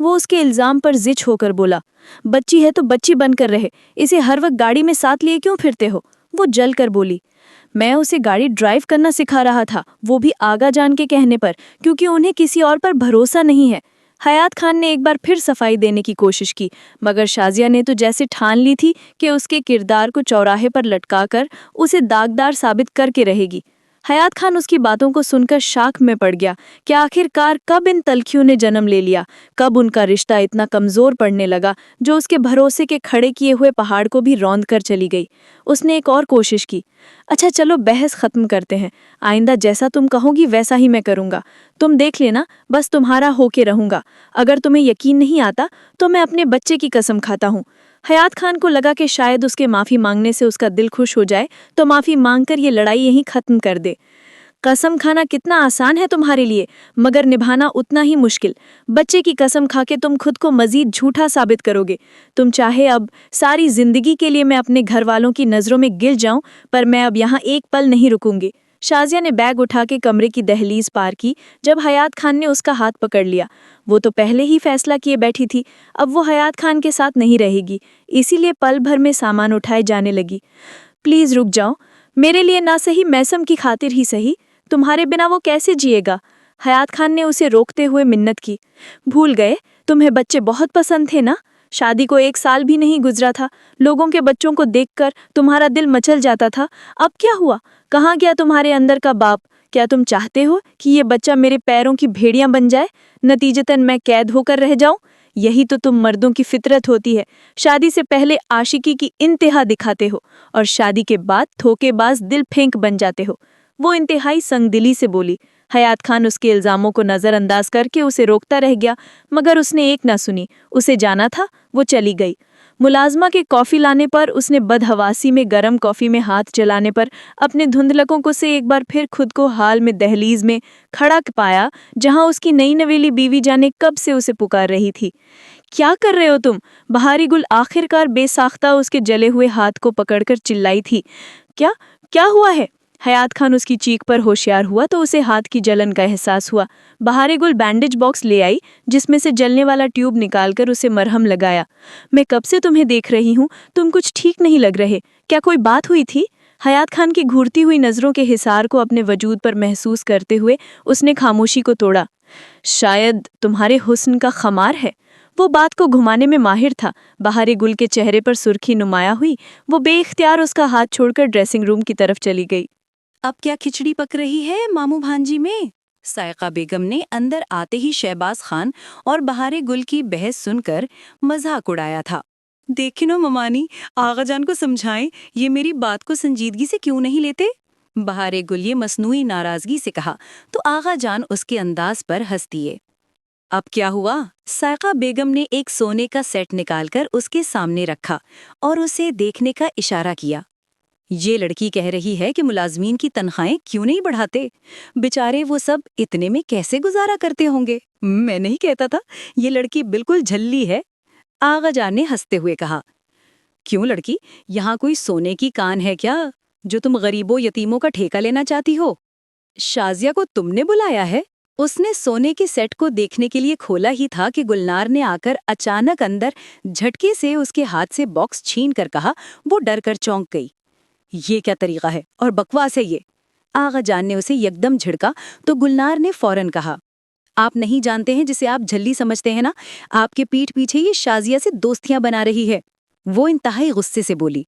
وہ اس کے الزام پر زچ ہو کر بولا، بچی ہے تو بچی بن کر رہے، اسے ہر وقت گاڑی میں ساتھ لیے کیوں پھرتے ہو؟ وہ جل کر بولی، میں اسے گاڑی ڈرائیو کرنا سکھا رہا تھا، وہ بھی آگا جان کے کہنے پر، کیونکہ انہیں کسی اور پر بھروسہ نہیں ہے۔ حیات خان نے ایک بار پھر صفائی دینے کی کوشش کی، مگر شازیہ نے تو جیسے ٹھان لی تھی کہ اس کے کردار کو چوراہے پر لٹکا کر اسے داغدار ثابت کر کے رہے گی۔ حیات خان اس کی باتوں کو سن کر شاک میں پڑ گیا کہ آخر کار کب ان تلخیوں نے جنم لے لیا، کب ان کا رشتہ اتنا کمزور پڑنے لگا جو اس کے بھروسے کے کھڑے کیے ہوئے پہاڑ کو بھی روند کر چلی گئی۔ اس نے ایک اور کوشش کی، اچھا چلو بحث ختم کرتے ہیں، آئندہ جیسا تم کہو گی ویسا ہی میں کروں گا، تم دیکھ لینا، بس تمہارا ہو کے رہوں گا، اگر تمہیں یقین نہیں آتا تو میں اپنے بچے کی قسم کھاتا ہوں۔ حیات خان کو لگا کہ شاید اس کے معافی مانگنے سے اس کا دل خوش ہو جائے تو معافی مانگ کر یہ لڑائی یہیں ختم کر دے۔ قسم کھانا کتنا آسان ہے تمہارے لیے، مگر نبھانا اتنا ہی مشکل۔ بچے کی قسم کھا کے تم خود کو مزید جھوٹا ثابت کرو گے۔ تم چاہے اب ساری زندگی کے لیے میں اپنے گھر والوں کی نظروں میں گر جاؤں، پر میں اب یہاں ایک پل نہیں رکوں گی۔ شازیہ نے بیگ اٹھا کے کمرے کی دہلیز پار کی جب حیات خان نے اس کا ہاتھ پکڑ لیا۔ وہ تو پہلے ہی فیصلہ کیے بیٹھی تھی، اب وہ حیات خان کے ساتھ نہیں رہے گی، اسی لیے پل بھر میں سامان اٹھائے جانے لگی۔ پلیز رک جاؤ، میرے لیے نہ صحیح میسم کی خاطر ہی صحیح، تمہارے بنا وہ کیسے جیے گا؟ حیات خان نے اسے روکتے ہوئے منت کی۔ بھول گئے تمہیں بچے بہت پسند تھے نا؟ شادی کو 1 سال بھی نہیں گزرا تھا، لوگوں کے بچوں کو دیکھ کر تمہارا دل مچل جاتا تھا، اب کیا ہوا؟ کہاں گیا تمہارے اندر کا باپ؟ کیا تم چاہتے ہو کہ یہ بچہ میرے پیروں کی بھیڑیاں بن جائے، نتیجتاً میں قید ہو کر رہ جاؤں؟ یہی تو تم مردوں کی فطرت ہوتی ہے، شادی سے پہلے عاشقی کی انتہا دکھاتے ہو اور شادی کے بعد دھوکے باز دل پھینک بن جاتے ہو۔ وہ انتہائی سنگ دلی سے بولی۔ حیات خان اس کے الزاموں کو نظر انداز کر کے اسے روکتا رہ گیا، مگر اس نے ایک نہ سنی، اسے جانا تھا، وہ چلی گئی۔ ملازمہ کے کافی لانے پر اس نے بدحواسی میں گرم کافی میں ہاتھ چلانے پر اپنے دھندلکوں کو سے ایک بار پھر خود کو حال میں دہلیز میں کھڑا پایا جہاں اس کی نئی نویلی بیوی جانے کب سے اسے پکار رہی تھی۔ کیا کر رہے ہو تم؟ بہاری گل آخر کار بے ساختہ اس کے جلے ہوئے ہاتھ کو پکڑ کر چلائی تھی۔ کیا ہوا ہے؟ حیات خان اس کی چیخ پر ہوشیار ہوا تو اسے ہاتھ کی جلن کا احساس ہوا۔ بہاری گل بینڈیج باکس لے آئی جس میں سے جلنے والا ٹیوب نکال کر اسے مرہم لگایا۔ میں کب سے تمہیں دیکھ رہی ہوں، تم کچھ ٹھیک نہیں لگ رہے، کیا کوئی بات ہوئی تھی؟ حیات خان کی گھورتی ہوئی نظروں کے حصار کو اپنے وجود پر محسوس کرتے ہوئے اس نے خاموشی کو توڑا۔ شاید تمہارے حسن کا خمار ہے۔ وہ بات کو گھمانے میں ماہر تھا۔ بہاری گل کے چہرے پر سرخی نمایاں ہوئی، وہ بے اختیار اس کا ہاتھ چھوڑ کر ڈریسنگ روم کی طرف چلی گئی۔ اب کیا کھچڑی پک رہی ہے ماموں بھانجی میں؟ سائقہ بیگم نے اندر آتے ہی شہباز خان اور بہارے گل کی بحث سن کر مذاق اڑایا تھا۔ دیکھنو ممانی، آغا جان کو سمجھائیں یہ میری بات کو سنجیدگی سے کیوں نہیں لیتے؟ بہارے گل یہ مصنوعی ناراضگی سے کہا تو آغا جان اس کے انداز پر ہنس دیے۔ اب کیا ہوا؟ سائقہ بیگم نے ایک سونے کا سیٹ نکال کر اس کے سامنے رکھا اور اسے دیکھنے کا اشارہ کیا۔ یہ لڑکی کہہ رہی ہے کہ ملازمین کی تنخواہیں کیوں نہیں بڑھاتے؟ بیچارے وہ سب اتنے میں کیسے گزارا کرتے ہوں گے؟ میں نہیں کہتا تھا، یہ لڑکی بالکل جھلی ہے، آغا جان نے ہنستے ہوئے کہا۔ کیوں لڑکی، یہاں کوئی سونے کی کان ہے کیا جو تم غریبوں یتیموں کا ٹھیکہ لینا چاہتی ہو؟ شازیہ کو تم نے بلایا ہے؟ اس نے سونے کے سیٹ کو دیکھنے کے لیے کھولا ہی تھا کہ گلنار نے آ کر اچانک اندر جھٹکے سے اس کے ہاتھ سے باکس چھین کر کہا۔ وہ ڈر کر چونک گئی۔ یہ کیا طریقہ ہے اور بکواس ہے یہ؟ آغا جان نے اسے یکدم جھڑکا تو گلنار نے فوراً کہا، آپ نہیں جانتے ہیں جسے آپ جھلی سمجھتے ہیں نا، آپ کے پیٹھ پیچھے یہ شازیہ سے دوستیاں بنا رہی ہے۔ وہ انتہائی غصے سے بولی۔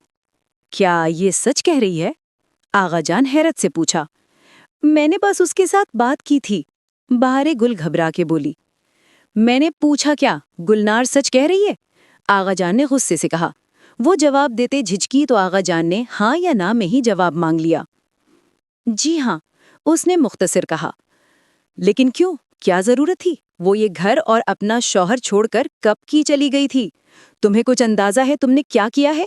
کیا یہ سچ کہہ رہی ہے؟ آغا جان حیرت سے پوچھا۔ میں نے بس اس کے ساتھ بات کی تھی، بہارے گل گھبرا کے بولی۔ میں نے پوچھا کیا، گلنار سچ کہہ رہی ہے؟ آغا جان نے غصے سے کہا۔ وہ جواب دیتے جھجکی تو آغا جان نے ہاں یا نہ میں ہی جواب مانگ لیا۔ جی ہاں، اس نے مختصر کہا۔ لیکن کیوں؟ کیا ضرورت تھی؟ وہ یہ گھر اور اپنا شوہر چھوڑ کر کب کی چلی گئی تھی؟ تمہیں کچھ اندازہ ہے تم نے کیا کیا ہے؟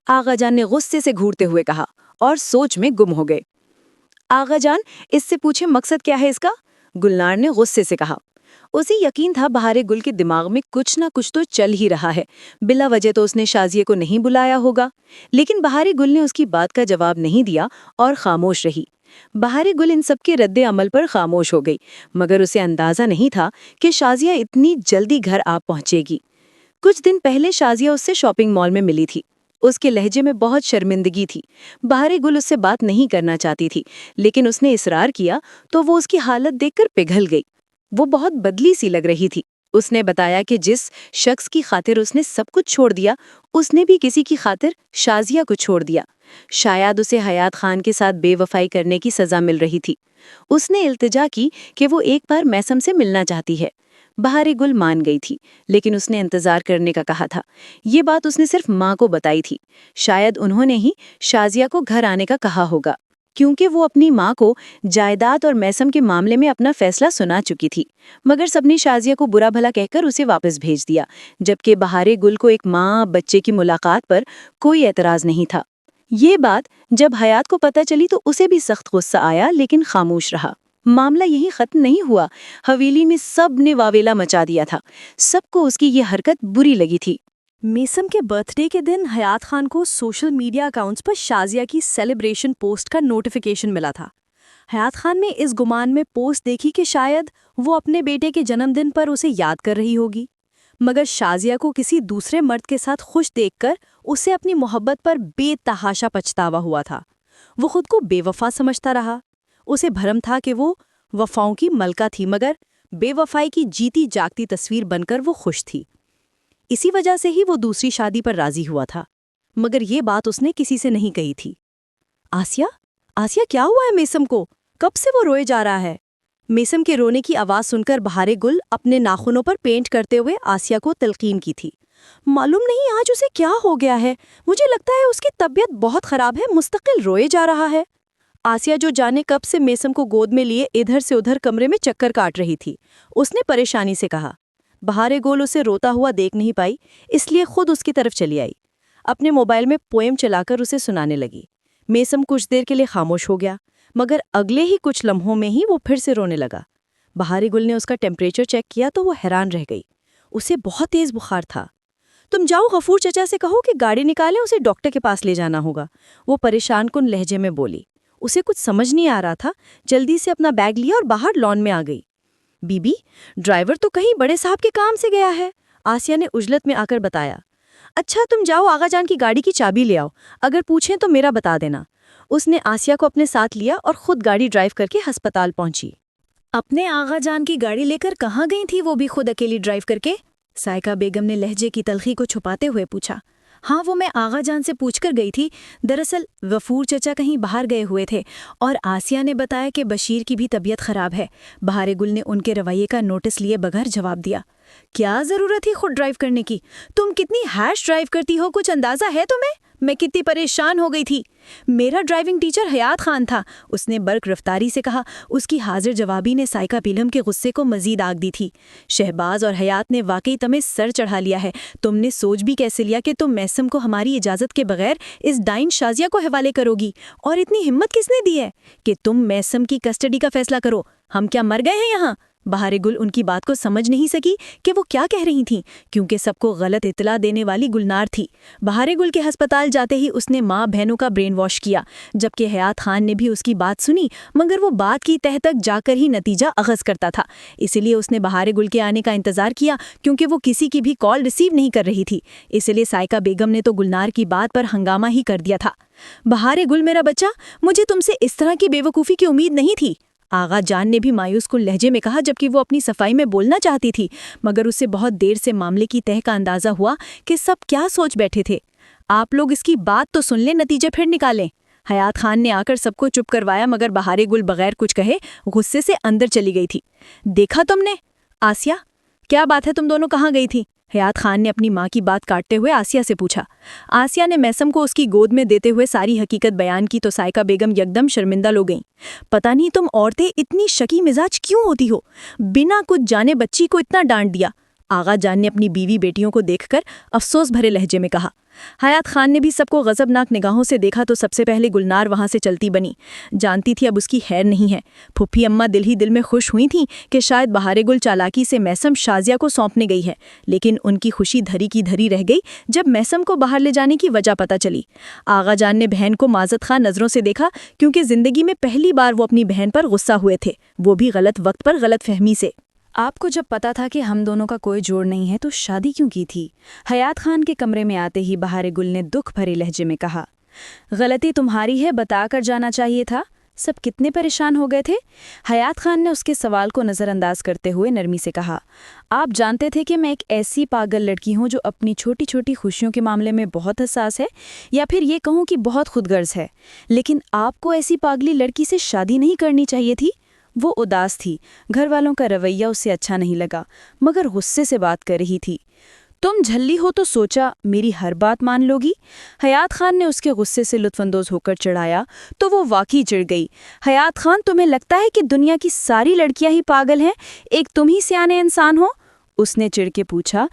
آغا جان نے غصے سے گھورتے ہوئے کہا اور سوچ میں گم ہو گئے۔ آغا جان، اس سے پوچھے مقصد کیا ہے اس کا؟ گلنار نے غصے سے کہا۔ اسے یقین تھا بہارے گل کے دماغ میں کچھ نہ کچھ تو چل ہی رہا ہے، بلا وجہ تو اس نے شازیہ کو نہیں بلایا ہوگا، لیکن بہارے گل نے اس کی بات کا جواب نہیں دیا اور خاموش رہی۔ بہار گل ان سب کے رد عمل پر خاموش ہو گئی، مگر اسے اندازہ نہیں تھا کہ شازیہ اتنی جلدی گھر آ پہنچے گی۔ کچھ دن پہلے شازیہ اس سے شاپنگ مال میں ملی تھی۔ اس کے لہجے میں بہت شرمندگی تھی۔ بہار گل اس سے بات نہیں کرنا چاہتی تھی، لیکن اس نے اصرار کیا تو وہ اس کی حالت دیکھ کر پگھل گئی۔ وہ بہت بدلی سی لگ رہی تھی۔ اس نے بتایا کہ جس شخص کی خاطر اس نے سب کچھ چھوڑ دیا، اس نے بھی کسی کی خاطر شازیہ کو چھوڑ دیا۔ شاید اسے حیات خان کے ساتھ بے وفائی کرنے کی سزا مل رہی تھی۔ اس نے التجا کی کہ وہ ایک بار میثم سے ملنا چاہتی ہے۔ بہار گل مان گئی تھی، لیکن اس نے انتظار کرنے کا کہا تھا۔ یہ بات اس نے صرف ماں کو بتائی تھی۔ شاید انہوں نے ہی شازیہ کو گھر آنے کا کہا ہوگا، کیونکہ وہ اپنی ماں کو جائیداد اور میثم کے معاملے میں اپنا فیصلہ سنا چکی تھی، مگر سب نے شازیہ کو برا بھلا کہہ کر اسے واپس بھیج دیا، جبکہ بہار گل کو ایک ماں بچے کی ملاقات پر کوئی اعتراض نہیں تھا۔ یہ بات جب حیات کو پتہ چلی تو اسے بھی سخت غصہ آیا، لیکن خاموش رہا۔ معاملہ یہی ختم نہیں ہوا۔ حویلی میں سب نے واویلا مچا دیا تھا۔ سب کو اس کی یہ حرکت بری لگی تھی۔ میثم کے برتھ ڈے کے دن حیات خان کو سوشل میڈیا اکاؤنٹس پر شازیہ کی سیلیبریشن پوسٹ کا نوٹیفیکیشن ملا تھا۔ حیات خان نے اس گمان میں پوسٹ دیکھی کہ شاید وہ اپنے بیٹے کے جنم دن پر اسے یاد کر رہی ہوگی، مگر شازیہ کو کسی دوسرے مرد کے ساتھ خوش دیکھ کر اسے اپنی محبت پر بے تحاشا پچھتاوا ہوا تھا۔ وہ خود کو بے وفا سمجھتا رہا۔ اسے بھرم تھا کہ وہ وفاؤں کی ملکہ تھی، مگر بے وفائی کی جیتی جاگتی تصویر بن کر وہ خوش تھی۔ اسی وجہ سے ہی وہ دوسری شادی پر راضی ہوا تھا، مگر یہ بات اس نے کسی سے نہیں کہی تھی۔ آسیہ کیا ہوا ہے میثم کو؟ کب سے وہ روئے جا رہا ہے؟ میثم کے رونے کی آواز سن کر بہار گل اپنے ناخنوں پر پینٹ کرتے ہوئے آسیہ کو تلقین کی تھی۔ معلوم نہیں آج اسے کیا ہو گیا ہے، مجھے لگتا ہے اس کی طبیعت بہت خراب ہے، مستقل روئے جا رہا ہے۔ آسیہ جو جانے کب سے میثم کو گود میں لیے ادھر سے ادھر کمرے میں چکر کاٹ رہی تھی، اس نے پریشانی سے کہا۔ بہار گل اسے روتا ہوا دیکھ نہیں پائی، اس لیے خود اس کی طرف چلی آئی۔ اپنے موبائل میں پوئم چلا کر اسے سنانے لگی۔ میثم کچھ دیر کے لیے خاموش ہو گیا، مگر اگلے ہی کچھ لمحوں میں ہی وہ پھر سے رونے لگا۔ بہار گل نے اس کا ٹیمپریچر چیک کیا تو وہ حیران رہ گئی۔ اسے بہت تیز بخار تھا۔ تم جاؤ غفور چچا سے کہو کہ گاڑی نکالیں، اسے ڈاکٹر کے پاس لے جانا ہوگا، وہ پریشان کن لہجے میں بولی۔ اسے کچھ سمجھ نہیں آ رہا تھا، جلدی سے اپنا بیگ لیا اور باہر لان میں آ گئی۔ بی بی، ڈرائیور تو کہیں بڑے صاحب کے کام سے گیا ہے، آسیہ نے عجلت میں آ کر بتایا۔ اچھا تم جاؤ آغا جان کی گاڑی کی چابی لے آؤ، اگر پوچھیں تو میرا بتا دینا۔ اس نے آسیہ کو اپنے ساتھ لیا اور خود گاڑی ڈرائیو کر کے ہسپتال پہنچی۔ اپنے آغا جان کی گاڑی لے کر کہاں گئی تھی وہ بھی خود اکیلی ڈرائیو کر کے؟ سائقہ بیگم نے لہجے کی تلخی کو چھپاتے ہوئے پوچھا۔ ہاں وہ میں آغا جان سے پوچھ کر گئی تھی، دراصل غفور چچا کہیں باہر گئے ہوئے تھے اور آسیہ نے بتایا کہ بشیر کی بھی طبیعت خراب ہے۔ بہار گل نے ان کے رویے کا نوٹس لیے بغیر جواب دیا۔ کیا ضرورت تھی خود ڈرائیو کرنے کی؟ تم کتنی ہیش ڈرائیو کرتی ہو، کچھ اندازہ ہے تمہیں؟ میں کتنی پریشان ہو گئی تھی۔ میرا ڈرائیونگ ٹیچر حیات خان تھا، اس نے برق رفتاری سے کہا۔ اس کی حاضر جوابی نے سائقہ بیگم کے غصے کو مزید آگ دی تھی۔ شہباز اور حیات نے واقعی تمہیں سر چڑھا لیا ہے، تم نے سوچ بھی کیسے لیا کہ تم میثم کو ہماری اجازت کے بغیر اس ڈائن شازیہ کو حوالے کرو گی؟ اور اتنی ہمت کس نے دی ہے کہ تم میثم کی کسٹڈی کا فیصلہ کرو؟ ہم کیا مر گئے ہیں یہاں؟ بہار گل ان کی بات کو سمجھ نہیں سکی کہ وہ کیا کہہ رہی تھیں، کیونکہ سب کو غلط اطلاع دینے والی گلنار تھی۔ بہار گل کے ہسپتال جاتے ہی اس نے ماں بہنوں کا برین واش کیا، جبکہ حیات خان نے بھی اس کی بات سنی، مگر وہ بات کی تہ تک جا کر ہی نتیجہ اخذ کرتا تھا۔ اسی لیے اس نے بہار گل کے آنے کا انتظار کیا، کیونکہ وہ کسی کی بھی کال ریسیو نہیں کر رہی تھی۔ اس لیے سائقہ بیگم نے تو گلنار کی بات پر ہنگامہ ہی کر دیا تھا۔ بہار گل میرا بچہ، مجھے تم سے اس طرح کی بے وقوفی کی امید نہیں تھی، آغا جان نے بھی مایوس کن لہجے میں کہا، جبکہ وہ اپنی صفائی میں بولنا چاہتی تھی، مگر اسے بہت دیر سے معاملے کی تہ کا اندازہ ہوا کہ سب کیا سوچ بیٹھے تھے۔ آپ لوگ اس کی بات تو سن لیں، نتیجے پھر نکالیں۔ حیات خان نے آ کر سب کو چپ کروایا، مگر بہار گل بغیر کچھ کہے غصے سے اندر چلی گئی تھی۔ دیکھا تم نے؟ آسیہ کیا بات ہے، تم دونوں کہاں گئی تھی؟ حیات خان نے اپنی ماں کی بات کاٹتے ہوئے آسیہ سے پوچھا۔ آسیہ نے میثم کو اس کی گود میں دیتے ہوئے ساری حقیقت بیان کی تو سائقہ بیگم یکدم شرمندہ ہو گئیں۔ پتہ نہیں تم عورتیں اتنی شکی مزاج کیوں ہوتی ہو، بنا کچھ جانے بچی کو اتنا ڈانٹ دیا۔ آغا جان نے اپنی بیوی بیٹیوں کو دیکھ کر افسوس بھرے لہجے میں کہا۔ حیات خان نے بھی سب کو غضبناک نگاہوں سے دیکھا تو سب سے پہلے گلنار وہاں سے چلتی بنی۔ جانتی تھی اب اس کی خیر نہیں ہے۔ پھپھی اماں دل ہی دل میں خوش ہوئی تھیں کہ شاید بہار گل چالاکی سے میسم شازیہ کو سونپنے گئی ہے، لیکن ان کی خوشی دھری کی دھری رہ گئی جب میسم کو باہر لے جانے کی وجہ پتہ چلی۔ آغا جان نے بہن کو معذت خواہ نظروں سے دیکھا، کیونکہ زندگی میں پہلی بار وہ اپنی بہن پر غصہ ہوئے تھے، وہ بھی غلط وقت پر غلط فہمی سے۔ آپ کو جب پتا تھا کہ ہم دونوں کا کوئی جوڑ نہیں ہے تو شادی کیوں کی تھی؟ حیات خان کے کمرے میں آتے ہی بہار گل نے دکھ بھرے لہجے میں کہا۔ غلطی تمہاری ہے، بتا کر جانا چاہیے تھا۔ سب کتنے پریشان ہو گئے تھے؟ حیات خان نے اس کے سوال کو نظر انداز کرتے ہوئے نرمی سے کہا۔ آپ جانتے تھے کہ میں ایک ایسی پاگل لڑکی ہوں جو اپنی چھوٹی چھوٹی خوشیوں کے معاملے میں بہت حساس ہے، یا پھر یہ کہوں کہ بہت خود غرض ہے، لیکن آپ کو ایسی پاگلی لڑکی سے شادی نہیں کرنی چاہیے تھی۔ وہ اداس تھی، گھر والوں کا رویہ اسے اچھا نہیں لگا، مگر غصے سے بات کر رہی تھی۔ تم جھلی ہو تو سوچا میری ہر بات مان لوگی؟ حیات خان نے اس کے غصے سے لطف اندوز ہو کر چڑھایا تو وہ واقعی چڑھ گئی۔ حیات خان، تمہیں لگتا ہے کہ دنیا کی ساری لڑکیاں ہی پاگل ہیں، ایک تم ہی سیانے انسان ہو؟ اس نے چڑھ کے پوچھا۔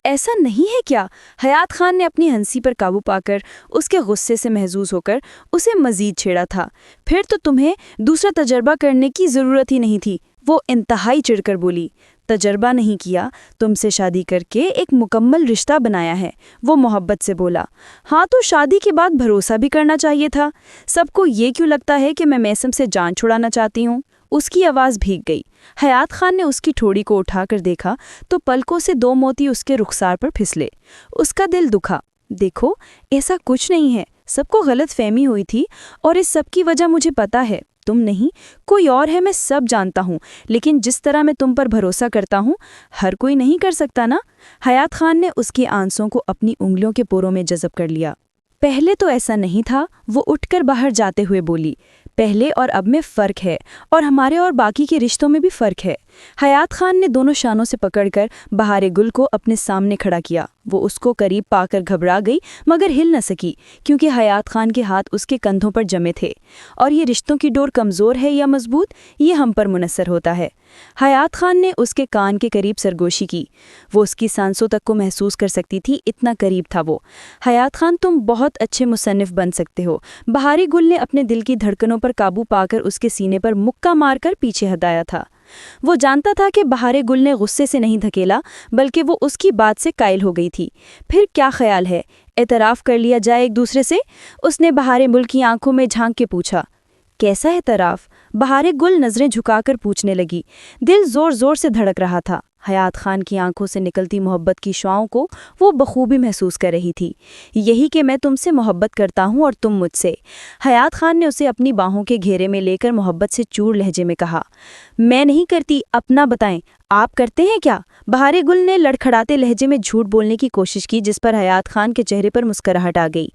ایسا نہیں ہے کیا؟ حیات خان نے اپنی ہنسی پر قابو پا کر اس کے غصے سے محظوظ ہو کر اسے مزید چھیڑا تھا۔ پھر تو تمہیں دوسرا تجربہ کرنے کی ضرورت ہی نہیں تھی۔ وہ انتہائی چڑھ کر بولی۔ تجربہ نہیں کیا، تم سے شادی کر کے ایک مکمل رشتہ بنایا ہے، وہ محبت سے بولا۔ ہاں تو شادی کے بعد بھروسہ بھی کرنا چاہیے تھا۔ سب کو یہ کیوں لگتا ہے کہ میں میسم سے جان چھڑانا چاہتی ہوں؟ اس کی آواز بھیگ گئی۔ حیات خان نے اس کی ٹھوڑی کو اٹھا کر دیکھا تو پلکوں سے 2 موتی اس کے رخسار پر پھسلے۔ اس کا دل دکھا۔ دیکھو، ایسا کچھ نہیں ہے، سب کو غلط فہمی ہوئی تھی، اور اس سب کی وجہ مجھے پتا ہے، تم نہیں، کوئی اور ہے، میں سب جانتا ہوں، لیکن جس طرح میں تم پر بھروسہ کرتا ہوں ہر کوئی نہیں کر سکتا نا۔ حیات خان نے اس کی آنسوں کو اپنی انگلیوں کے پوروں میں جذب کر لیا۔ پہلے تو ایسا نہیں تھا، وہ اٹھ کر باہر جاتے ہوئے بولی۔ پہلے اور اب میں فرق ہے، اور ہمارے اور باقی کے رشتوں میں بھی فرق ہے۔ حیات خان نے دونوں شانوں سے پکڑ کر بہار گل کو اپنے سامنے کھڑا کیا۔ وہ اس کو قریب پا کر گھبرا گئی مگر ہل نہ سکی، کیونکہ حیات خان کے ہاتھ اس کے کندھوں پر جمے تھے، اور یہ رشتوں کی ڈور کمزور ہے یا مضبوط، یہ ہم پر منحصر ہوتا ہے۔ حیات خان نے اس کے کان کے قریب سرگوشی کی۔ وہ اس کی سانسوں تک کو محسوس کر سکتی تھی، اتنا قریب تھا وہ۔ حیات خان، تم بہت اچھے مصنف بن سکتے ہو۔ بہار گل نے اپنے دل کی دھڑکنوں پر قابو پا کر اس کے سینے پر مکہ مار کر پیچھے ہٹایا تھا۔ وہ جانتا تھا کہ بہار گل نے غصے سے نہیں دھکیلا، بلکہ وہ اس کی بات سے قائل ہو گئی تھی۔ پھر کیا خیال ہے، اعتراف کر لیا جائے ایک دوسرے سے؟ اس نے بہار گل کی آنکھوں میں جھانک کے پوچھا۔ کیسا اعتراف؟ بہار گل نظریں جھکا کر پوچھنے لگی۔ دل زور زور سے دھڑک رہا تھا۔ حیات خان کی آنکھوں سے نکلتی محبت کی شعاؤں کو وہ بخوبی محسوس کر رہی تھی۔ یہی کہ میں تم سے محبت کرتا ہوں اور تم مجھ سے۔ حیات خان نے اسے اپنی باہوں کے گھیرے میں لے کر محبت سے چور لہجے میں کہا۔ میں نہیں کرتی، اپنا بتائیں، آپ کرتے ہیں کیا؟ بہار گل نے لڑکھڑاتے لہجے میں جھوٹ بولنے کی کوشش کی، جس پر حیات خان کے چہرے پر مسکراہٹ آ گئی۔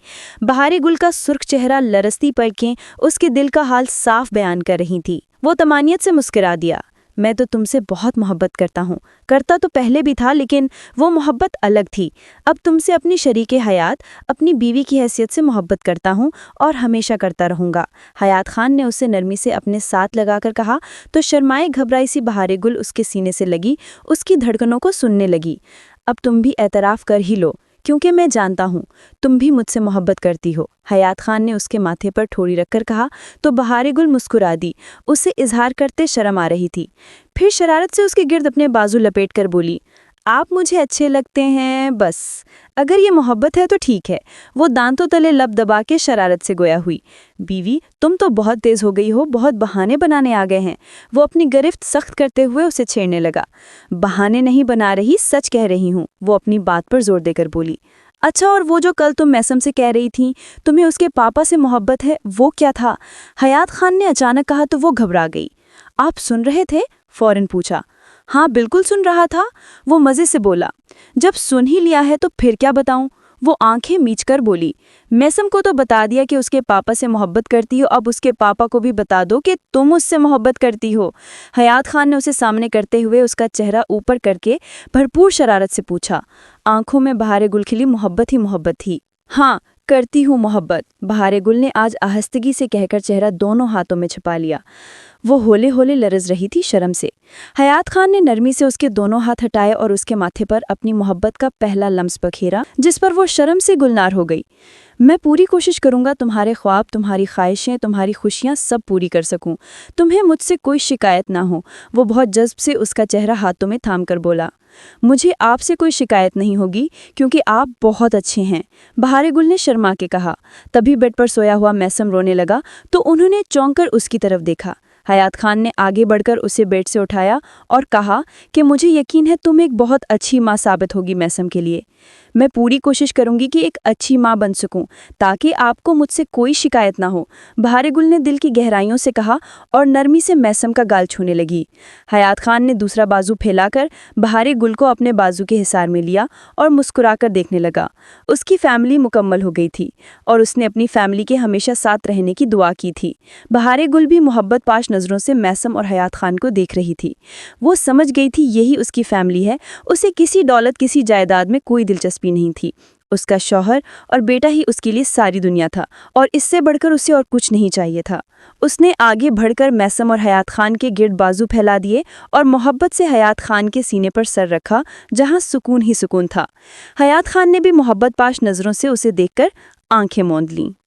بہار گل کا سرخ چہرہ، لرزتی پلکیں اس کے دل کا حال صاف بیان کر رہی تھی۔ وہ طمانیت سے مسکرا دیا۔ میں تو تم سے بہت محبت کرتا ہوں، کرتا تو پہلے بھی تھا، لیکن وہ محبت الگ تھی۔ اب تم سے اپنی شریک حیات، اپنی بیوی کی حیثیت سے محبت کرتا ہوں اور ہمیشہ کرتا رہوں گا۔ حیات خان نے اسے نرمی سے اپنے ساتھ لگا کر کہا تو شرمائے گھبرائی سی بہار گل اس کے سینے سے لگی، اس کی دھڑکنوں کو سننے لگی۔ اب تم بھی اعتراف کر ہی لو، کیونکہ میں جانتا ہوں تم بھی مجھ سے محبت کرتی ہو۔ حیات خان نے اس کے ماتھے پر ٹھوڑی رکھ کر کہا تو بہار گل مسکرا دی، اسے اظہار کرتے شرم آ رہی تھی۔ پھر شرارت سے اس کے گرد اپنے بازو لپیٹ کر بولی، آپ مجھے اچھے لگتے ہیں، بس اگر یہ محبت ہے تو ٹھیک ہے۔ وہ دانتوں تلے لب دبا کے شرارت سے گویا ہوئی۔ بیوی، تم تو بہت تیز ہو گئی ہو، بہت بہانے بنانے آ گئے ہیں۔ وہ اپنی گرفت سخت کرتے ہوئے اسے چھیڑنے لگا۔ بہانے نہیں بنا رہی، سچ کہہ رہی ہوں، وہ اپنی بات پر زور دے کر بولی۔ اچھا، اور وہ جو کل تم میسم سے کہہ رہی تھی تمہیں اس کے پاپا سے محبت ہے، وہ کیا تھا؟ حیات خان نے اچانک کہا تو وہ گھبرا گئی۔ آپ سن رہے تھے؟ فوراً پوچھا۔ ہاں بالکل سن رہا تھا، وہ مزے سے بولا۔ جب سن ہی لیا ہے تو پھر کیا بتاؤں؟ وہ آنکھیں میچ کر بولی۔ میسم کو تو بتا دیا کہ اس کے پاپا سے محبت کرتی ہو، اب اس کے پاپا کو بھی بتا دو کہ تم اس سے محبت کرتی ہو۔ حیات خان نے اسے سامنے کرتے ہوئے اس کا چہرہ اوپر کر کے بھرپور شرارت سے پوچھا۔ آنکھوں میں بہار گل کھلی محبت ہی محبت تھی۔ ہاں کرتی ہوں محبت، بہار گل نے آج آہستگی سے کہہ کر چہرہ دونوں ہاتھوں میں چھپا لیا۔ وہ ہولے ہولے لرز رہی تھی شرم سے۔ حیات خان نے نرمی سے اس کے دونوں ہاتھ ہٹائے اور اس کے ماتھے پر اپنی محبت کا پہلا لمس بکھیرا، جس پر وہ شرم سے گلنار ہو گئی۔ میں پوری کوشش کروں گا تمہارے خواب، تمہاری خواہشیں، تمہاری خوشیاں سب پوری کر سکوں، تمہیں مجھ سے کوئی شکایت نہ ہو۔ وہ بہت جذب سے اس کا چہرہ ہاتھوں میں تھام کر بولا، مجھے آپ سے کوئی شکایت نہیں ہوگی کیونکہ آپ بہت اچھے ہیں، بہارے گل نے شرما کے کہا۔ تبھی بیڈ پر سویا ہوا میسم رونے لگا تو انہوں نے چونک کر اس کی طرف دیکھا۔ حیات خان نے آگے بڑھ کر اسے بیڈ سے اٹھایا اور کہا کہ مجھے یقین ہے تم ایک بہت اچھی ماں ثابت ہوگی میسم کے لیے۔ میں پوری کوشش کروں گی کہ ایک اچھی ماں بن سکوں تاکہ آپ کو مجھ سے کوئی شکایت نہ ہو، بہارے گل نے دل کی گہرائیوں سے کہا اور نرمی سے میسم کا گال چھونے لگی۔ حیات خان نے دوسرا بازو پھیلا کر بہارے گل کو اپنے بازو کے حصار میں لیا اور مسکرا کر دیکھنے لگا۔ اس کی فیملی مکمل ہو گئی تھی اور اس نے اپنی فیملی کے ہمیشہ ساتھ رہنے کی دعا کی تھی۔ بہارے گل بھی محبت پاش نظروں سے میسم اور حیات خان کو دیکھ رہی تھی۔ وہ سمجھ گئی تھی یہی اس کی فیملی ہے۔ اسے کسی دولت، کسی جائیداد میں کوئی دلچسپی نہیں تھی۔ اس کا شوہر اور بیٹا ہی اس کے لیے ساری دنیا تھا اور اس سے بڑھ کر اسے اور کچھ نہیں چاہیے تھا۔ اس نے آگے بڑھ کر میسم اور حیات خان کے گرد بازو پھیلا دیے اور محبت سے حیات خان کے سینے پر سر رکھا جہاں سکون ہی سکون تھا۔ حیات خان نے بھی محبت پاش نظروں سے اسے دیکھ کر آنکھیں موند لیں۔